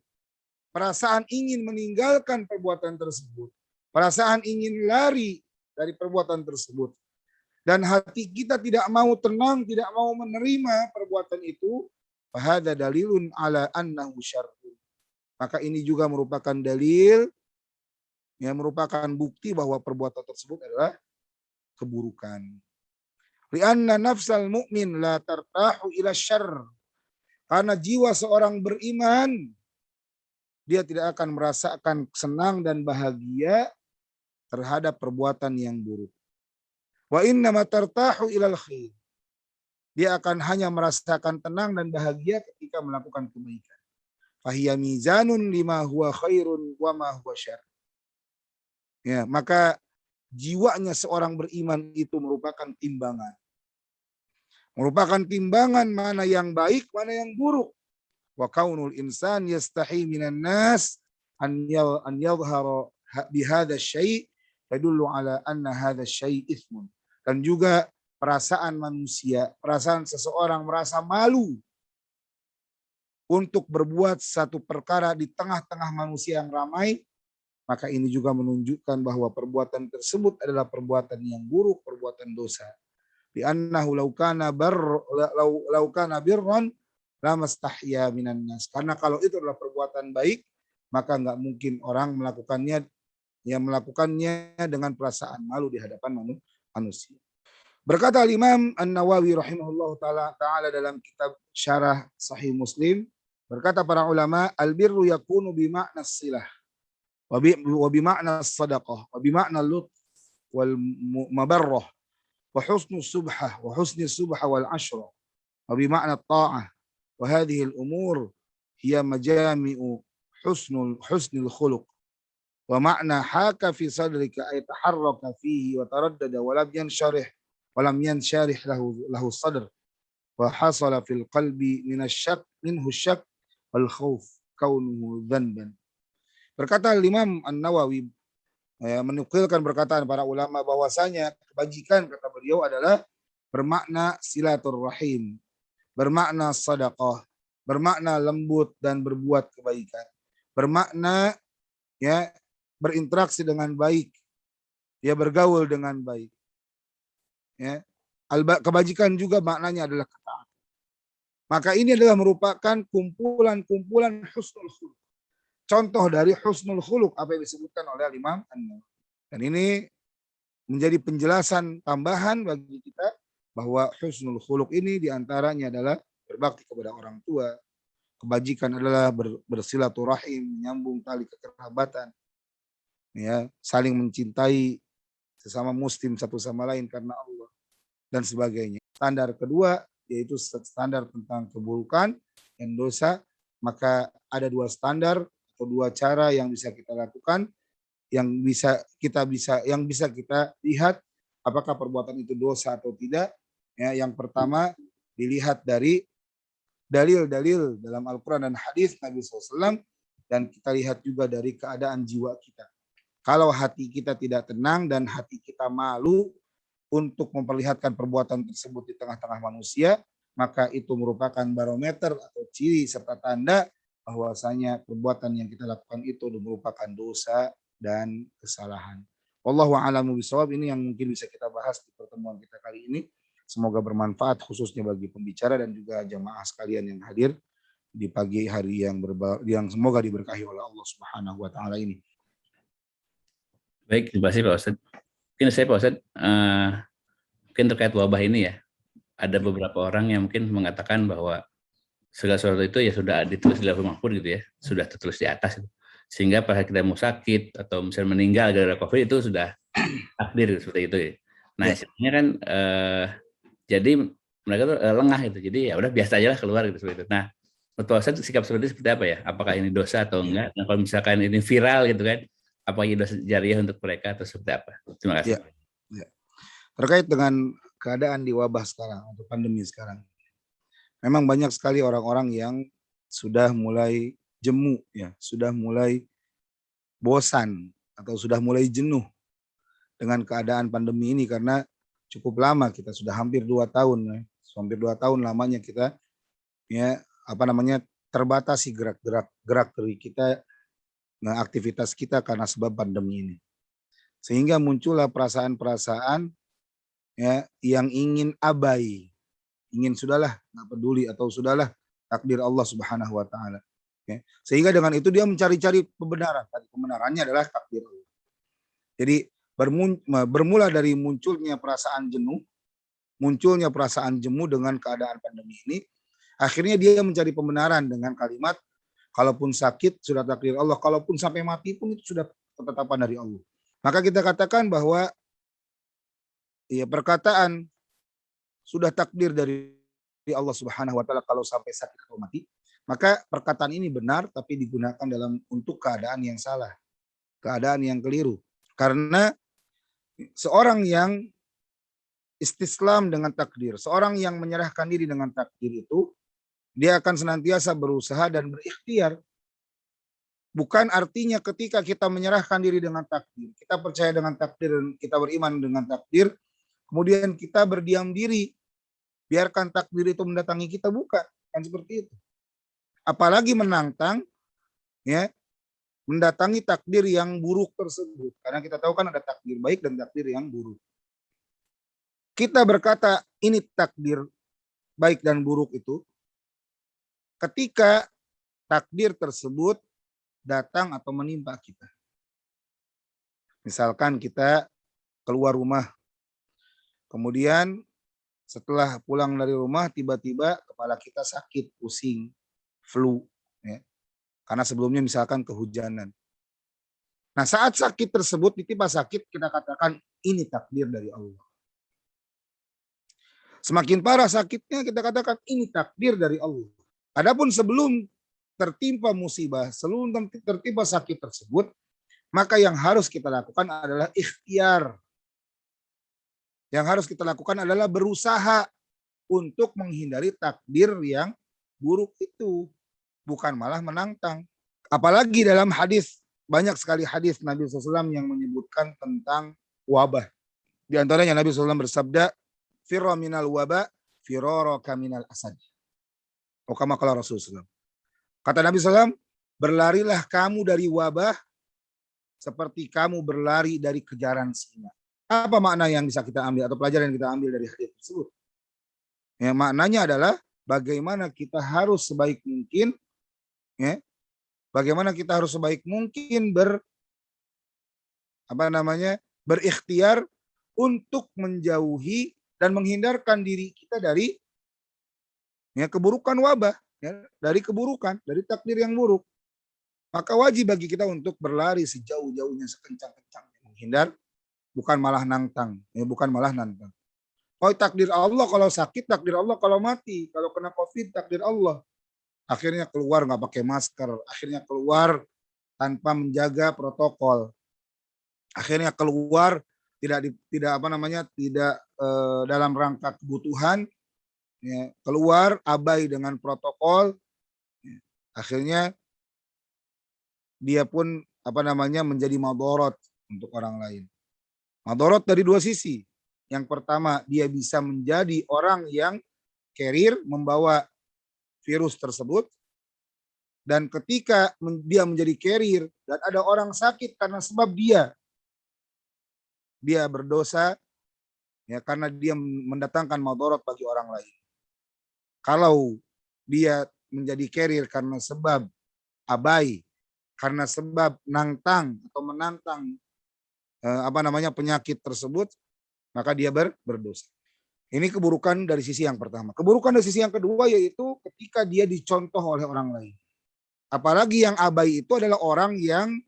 perasaan ingin meninggalkan perbuatan tersebut, perasaan ingin lari dari perbuatan tersebut, dan hati kita tidak mau tenang, tidak mau menerima perbuatan itu, fahada dalilun ala annahu syarrun. Maka ini juga merupakan dalil, yang merupakan bukti bahwa perbuatan tersebut adalah keburukan. Lianna nafsal mu'min la tartahu ila syarr. Karena jiwa seorang beriman, dia tidak akan merasakan senang dan bahagia terhadap perbuatan yang buruk. Wa innama tartahu ilal khair. Dia akan hanya merasakan tenang dan bahagia ketika melakukan kebaikan. Fahiya mizanun lima huwa khairun wa ma huwa syarr. Ya, maka jiwanya seorang beriman itu merupakan timbangan. Merupakan timbangan mana yang baik, mana yang buruk. Wa kaunul insan yastahi minan nas an yadhhara bihadha syai' yadullu ala anna hadha syai' itsmun. Dan juga perasaan manusia, perasaan seseorang merasa malu untuk berbuat satu perkara di tengah-tengah manusia yang ramai, maka ini juga menunjukkan bahwa perbuatan tersebut adalah perbuatan yang buruk, perbuatan dosa. Li'annahu law kana birran lamastahya minan nas. Karena kalau itu adalah perbuatan baik, maka enggak mungkin orang melakukannya dengan perasaan malu di hadapan manusia. Berkata Imam An-Nawawi rahimahullah ta'ala dalam kitab Syarah Sahih Muslim, berkata para ulama, al-birru yakunu bi makna silah wa bima'na as-sadaqah wa bima'na al-lutf wal mabarrah wa husnus subhah wa husnis subhah wal ashra wa bima'na at-ta'ah wa hadhihi al-umur hiya majami'u husnil khuluq wa ma'na haka fi sadrika ay taharraka fihi wa taraddada wa lam yansharih lahu sadr wa hasala fil qalbi minhu syak wal khauf kaunuhu dhanban. Berkata Imam An-Nawawi menukilkan perkataan para ulama bahwasanya kebajikan, kata beliau, adalah bermakna silaturrahim, bermakna sedekah, bermakna lembut dan berbuat kebaikan, bermakna ya berinteraksi dengan baik, ya bergaul dengan baik. Ya. Kebajikan juga maknanya adalah ketaatan. Maka ini adalah merupakan kumpulan-kumpulan husnul khuluq. Contoh dari husnul khuluq apa yang disebutkan oleh Imam An-Nawawi. Dan ini menjadi penjelasan tambahan bagi kita bahwa husnul khuluq ini diantaranya adalah berbakti kepada orang tua. Kebajikan adalah bersilaturahim, menyambung tali kekerabatan, ya, saling mencintai sesama muslim satu sama lain karena Allah dan sebagainya. Standar kedua yaitu standar tentang keburukan dan dosa. Maka ada dua standar atau dua cara yang bisa kita lakukan, yang bisa kita lihat apakah perbuatan itu dosa atau tidak. Ya, yang pertama dilihat dari dalil-dalil dalam Al-Quran dan hadis Nabi SAW, dan kita lihat juga dari keadaan jiwa kita. Kalau hati kita tidak tenang dan hati kita malu untuk memperlihatkan perbuatan tersebut di tengah-tengah manusia, maka itu merupakan barometer atau ciri serta tanda bahwasanya perbuatan yang kita lakukan itu merupakan dosa dan kesalahan. Wallahu a'lamu bishawab. Ini yang mungkin bisa kita bahas di pertemuan kita kali ini. Semoga bermanfaat khususnya bagi pembicara dan juga jamaah sekalian yang hadir di pagi hari yang semoga diberkahi oleh Allah Subhanahu wa taala ini. Baik, terima kasih Pak Ustadz. Mungkin saya Pak Ustadz, mungkin terkait wabah ini ya, ada beberapa orang yang mungkin mengatakan bahwa segala sesuatu itu ya sudah ditulis di Lauhul Mahfuz gitu ya, sudah tertulis di atas itu. Sehingga pada kita mau sakit atau misalnya meninggal gara-gara COVID itu sudah takdir seperti itu ya. Nah, istilahnya kan jadi mereka tuh lengah itu. Jadi ya udah biasa aja lah keluar gitu seperti itu. Nah, menurut Ustaz sikap seperti itu seperti apa ya? Apakah ini dosa atau enggak? Nah, kalau misalkan ini viral gitu kan, apakah ini dosa jariah untuk mereka atau seperti apa? Terima kasih. Ya. Terkait dengan keadaan di wabah sekarang atau pandemi sekarang, memang banyak sekali orang-orang yang sudah mulai jemu, ya, sudah mulai bosan atau sudah mulai jenuh dengan keadaan pandemi ini karena cukup lama, kita sudah hampir 2 tahun, ya. Hampir 2 tahun lamanya kita ya terbatasi gerak-gerik kita, nah, aktivitas kita karena sebab pandemi ini. Sehingga muncullah perasaan-perasaan ya yang ingin abai, ingin sudahlah nggak peduli atau sudahlah takdir Allah Subhanahu wa taala. Ya. Sehingga dengan itu dia mencari-cari pembenaran. Kebenarannya adalah takdir Allah. Jadi bermula dari munculnya perasaan jenuh, munculnya perasaan jemu dengan keadaan pandemi ini, akhirnya dia mencari pembenaran dengan kalimat kalaupun sakit sudah takdir Allah, kalaupun sampai mati pun itu sudah ketetapan dari Allah. Maka kita katakan bahwa ya perkataan sudah takdir dari Allah Subhanahu wa taala kalau sampai sakit atau mati, maka perkataan ini benar tapi digunakan untuk keadaan yang salah, keadaan yang keliru. Karena seorang yang istislam dengan takdir, seorang yang menyerahkan diri dengan takdir itu, dia akan senantiasa berusaha dan berikhtiar. Bukan artinya ketika kita menyerahkan diri dengan takdir, kita percaya dengan takdir, kita beriman dengan takdir, kemudian kita berdiam diri, biarkan takdir itu mendatangi kita, bukan, kan seperti itu. Apalagi menantang, ya, mendatangi takdir yang buruk tersebut, karena kita tahu kan ada takdir baik dan takdir yang buruk. Kita berkata ini takdir baik dan buruk itu ketika takdir tersebut datang atau menimpa kita. Misalkan kita keluar rumah, kemudian setelah pulang dari rumah tiba-tiba kepala kita sakit, pusing, flu, ya. Karena sebelumnya misalkan kehujanan. Nah, saat sakit tersebut, ditimpa sakit, kita katakan ini takdir dari Allah. Semakin parah sakitnya, kita katakan ini takdir dari Allah. Adapun sebelum tertimpa musibah, sebelum tertimpa sakit tersebut, maka yang harus kita lakukan adalah ikhtiar. Yang harus kita lakukan adalah berusaha untuk menghindari takdir yang buruk itu, bukan malah menantang. Apalagi dalam hadis, banyak sekali hadis Nabi SAW yang menyebutkan tentang wabah. Di antaranya Nabi SAW bersabda, firra minal waba, firaraka minal asad. Kama qala Rasulullah. Kata Nabi SAW, berlarilah kamu dari wabah seperti kamu berlari dari kejaran singa. Apa makna yang bisa kita ambil atau pelajaran yang kita ambil dari hadis tersebut? Ya, maknanya adalah bagaimana kita harus sebaik mungkin, ya, bagaimana kita harus sebaik mungkin berikhtiar untuk menjauhi dan menghindarkan diri kita dari keburukan wabah, dari keburukan, dari takdir yang buruk. Maka wajib bagi kita untuk berlari sejauh-jauhnya, sekencang-kencangnya, menghindar, bukan malah nantang, bukan malah nantang. Oh, takdir Allah kalau sakit, takdir Allah kalau mati, kalau kena COVID, takdir Allah. Akhirnya keluar nggak pakai masker, akhirnya keluar tanpa menjaga protokol, akhirnya keluar tidak dalam rangka kebutuhan, keluar abai dengan protokol, akhirnya dia pun menjadi madorot untuk orang lain. Madorot dari dua sisi. Yang pertama, dia bisa menjadi orang yang carrier, membawa virus tersebut. Dan ketika dia menjadi carrier dan ada orang sakit karena sebab dia berdosa, karena dia mendatangkan madorot bagi orang lain. Kalau dia menjadi carrier karena sebab abai, karena sebab nantang atau menantang penyakit tersebut, maka dia berdosa. Ini keburukan dari sisi yang pertama. Keburukan dari sisi yang kedua yaitu ketika dia dicontoh oleh orang lain. Apalagi yang abai itu adalah orang yang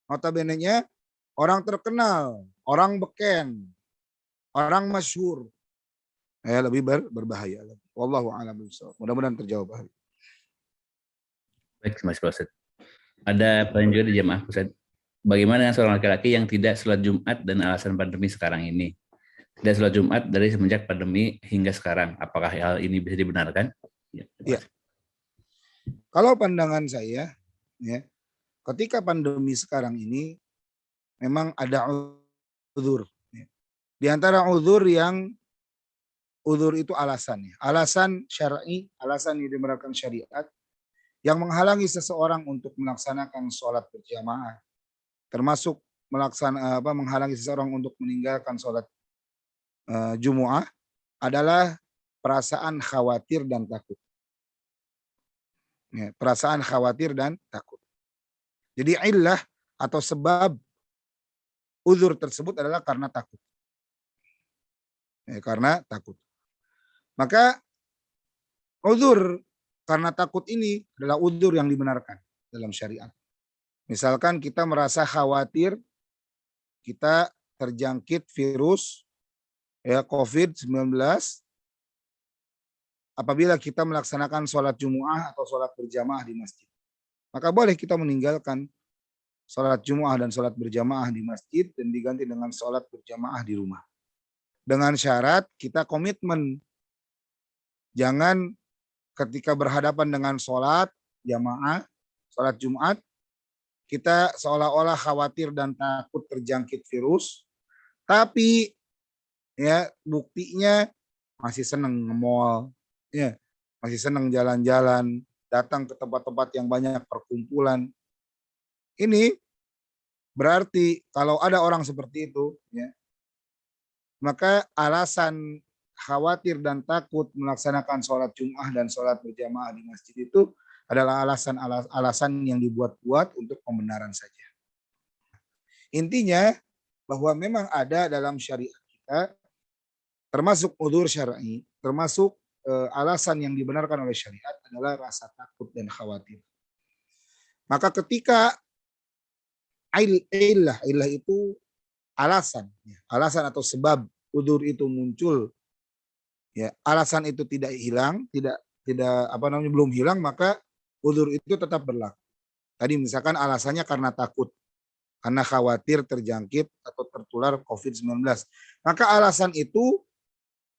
notabene-nya orang terkenal, orang beken, orang masyhur. Lebih berbahaya. Wallahu a'lam bishawab. Mudah-mudahan terjawab. Baik, Mas Ustaz. Ada pertanyaan juga di jemaah Ustaz. Bagaimana dengan seorang laki-laki yang tidak sholat Jumat dan alasan pandemi sekarang ini? Tidak sholat Jumat dari semenjak pandemi hingga sekarang. Apakah hal ini bisa dibenarkan? Ya. Kalau pandangan saya, ketika pandemi sekarang ini memang ada uzur. Di antara uzur itu alasannya. Alasan syar'i, alasan yang dibenarkan syariat yang menghalangi seseorang untuk melaksanakan sholat berjamaah, termasuk menghalangi seseorang untuk meninggalkan sholat Jumu'ah, adalah perasaan khawatir dan takut. Perasaan khawatir dan takut. Jadi illah atau sebab uzur tersebut adalah karena takut. Karena takut. Maka uzur karena takut ini adalah uzur yang dibenarkan dalam syariat. Misalkan kita merasa khawatir kita terjangkit virus COVID-19 apabila kita melaksanakan sholat Jumu'ah atau sholat berjamaah di masjid. Maka boleh kita meninggalkan sholat Jumu'ah dan sholat berjamaah di masjid dan diganti dengan sholat berjamaah di rumah. Dengan syarat kita komitmen. Jangan ketika berhadapan dengan sholat jamaah, sholat Jumat, kita seolah-olah khawatir dan takut terjangkit virus, tapi buktinya masih senang nge-mall, masih senang jalan-jalan, datang ke tempat-tempat yang banyak perkumpulan. Ini berarti kalau ada orang seperti itu, maka alasan khawatir dan takut melaksanakan sholat Jum'ah dan sholat berjamaah di masjid itu adalah alasan yang dibuat-buat untuk pembenaran saja. Intinya bahwa memang ada dalam syariat kita, termasuk udzur syar'i, termasuk alasan yang dibenarkan oleh syariat adalah rasa takut dan khawatir. Maka ketika Illah itu alasan, alasan atau sebab udzur itu muncul. Ya, alasan itu tidak hilang, tidak belum hilang, maka udzur itu tetap berlaku. Tadi misalkan alasannya karena takut, karena khawatir terjangkit atau tertular COVID-19. Maka alasan itu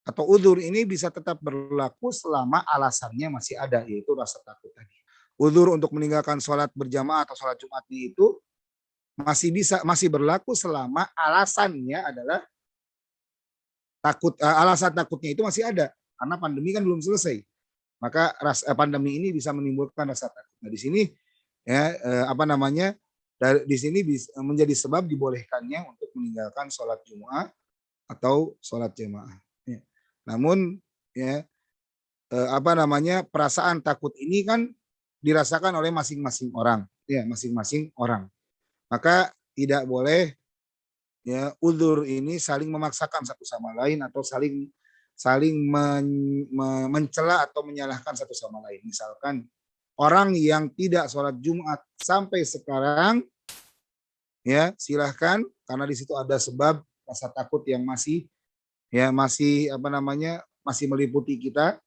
atau udzur ini bisa tetap berlaku selama alasannya masih ada, yaitu rasa takut tadi. Udzur untuk meninggalkan sholat berjamaah atau sholat Jumat itu masih berlaku selama alasannya adalah takut. Alasan takutnya itu masih ada karena pandemi kan belum selesai. Maka pandemi ini bisa menimbulkan rasa takut. Nah, di sini ya di sini menjadi sebab dibolehkannya untuk meninggalkan sholat Jumat atau sholat jamaah. Ya. Namun ya perasaan takut ini kan dirasakan oleh masing-masing orang, ya masing-masing orang. Maka tidak boleh ya udzur ini saling memaksakan satu sama lain atau saling mencela atau menyalahkan satu sama lain. Misalkan orang yang tidak sholat Jumat sampai sekarang, ya silahkan, karena di situ ada sebab rasa takut yang masih meliputi kita.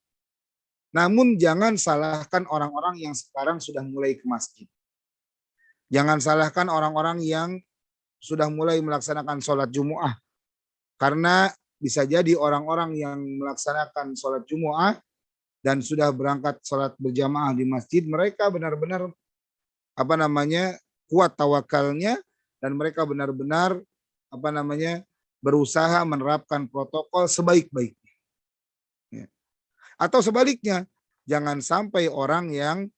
Namun jangan salahkan orang-orang yang sekarang sudah mulai ke masjid. Jangan salahkan orang-orang yang sudah mulai melaksanakan sholat Jumu'ah. Karena bisa jadi orang-orang yang melaksanakan sholat Jumu'ah dan sudah berangkat sholat berjamaah di masjid, mereka benar-benar kuat tawakalnya dan mereka benar-benar berusaha menerapkan protokol sebaik-baiknya. Ya. Atau sebaliknya, jangan sampai orang yang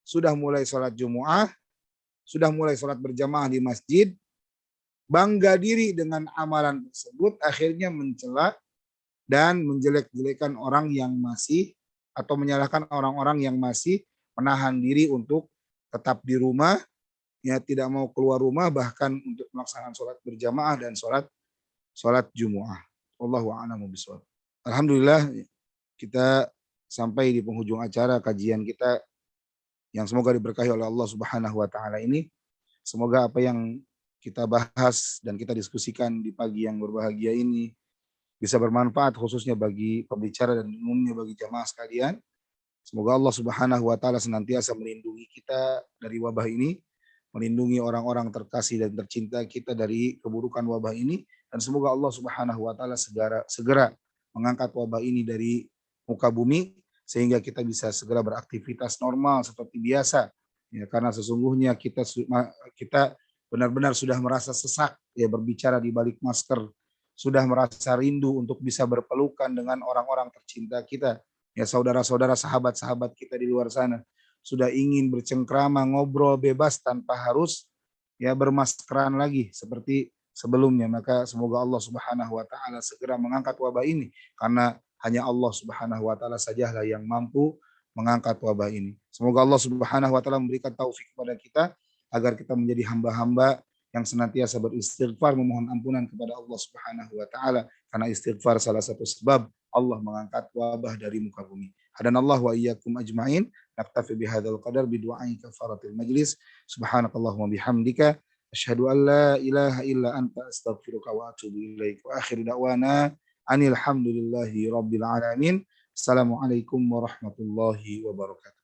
sudah mulai sholat Jumu'ah, sudah mulai sholat berjamaah di masjid, bangga diri dengan amalan tersebut, akhirnya mencela dan menjelek-jelekan orang yang masih atau menyalahkan orang-orang yang masih menahan diri untuk tetap di rumah, ya tidak mau keluar rumah, bahkan untuk melaksanakan sholat berjamaah dan sholat Jumu'ah. Wallahu a'lamu bishawab. Alhamdulillah kita sampai di penghujung acara kajian kita yang semoga diberkahi oleh Allah Subhanahu wa taala ini. Semoga apa yang kita bahas dan kita diskusikan di pagi yang berbahagia ini bisa bermanfaat khususnya bagi pembicara dan umumnya bagi jamaah sekalian. Semoga Allah Subhanahu wa taala senantiasa melindungi kita dari wabah ini, melindungi orang-orang terkasih dan tercinta kita dari keburukan wabah ini, dan semoga Allah Subhanahu wa taala segera mengangkat wabah ini dari muka bumi sehingga kita bisa segera beraktivitas normal seperti biasa. Ya, karena sesungguhnya kita benar-benar sudah merasa sesak ya berbicara di balik masker, sudah merasa rindu untuk bisa berpelukan dengan orang-orang tercinta kita, ya saudara-saudara, sahabat-sahabat kita di luar sana, sudah ingin bercengkrama, ngobrol bebas tanpa harus ya bermaskeran lagi seperti sebelumnya. Maka semoga Allah Subhanahu wa taala segera mengangkat wabah ini, karena hanya Allah Subhanahu wa taala sajalah yang mampu mengangkat wabah ini. Semoga Allah Subhanahu wa taala memberikan taufik kepada kita agar kita menjadi hamba-hamba yang senantiasa beristighfar, memohon ampunan kepada Allah Subhanahu wa taala, karena istighfar salah satu sebab Allah mengangkat wabah dari muka bumi. Hadanallahu wa iyyakum ajmain. Naktafi bihadzal qadar bidu'ai kafaratil majlis. Subhanakallahumma bihamdika asyhadu an la ilaha illa anta astaghfiruka wa atubu ilaik. Wa akhiru da'wana anil hamdulillahi rabbil alamin. Assalamualaikum warahmatullahi wabarakatuh.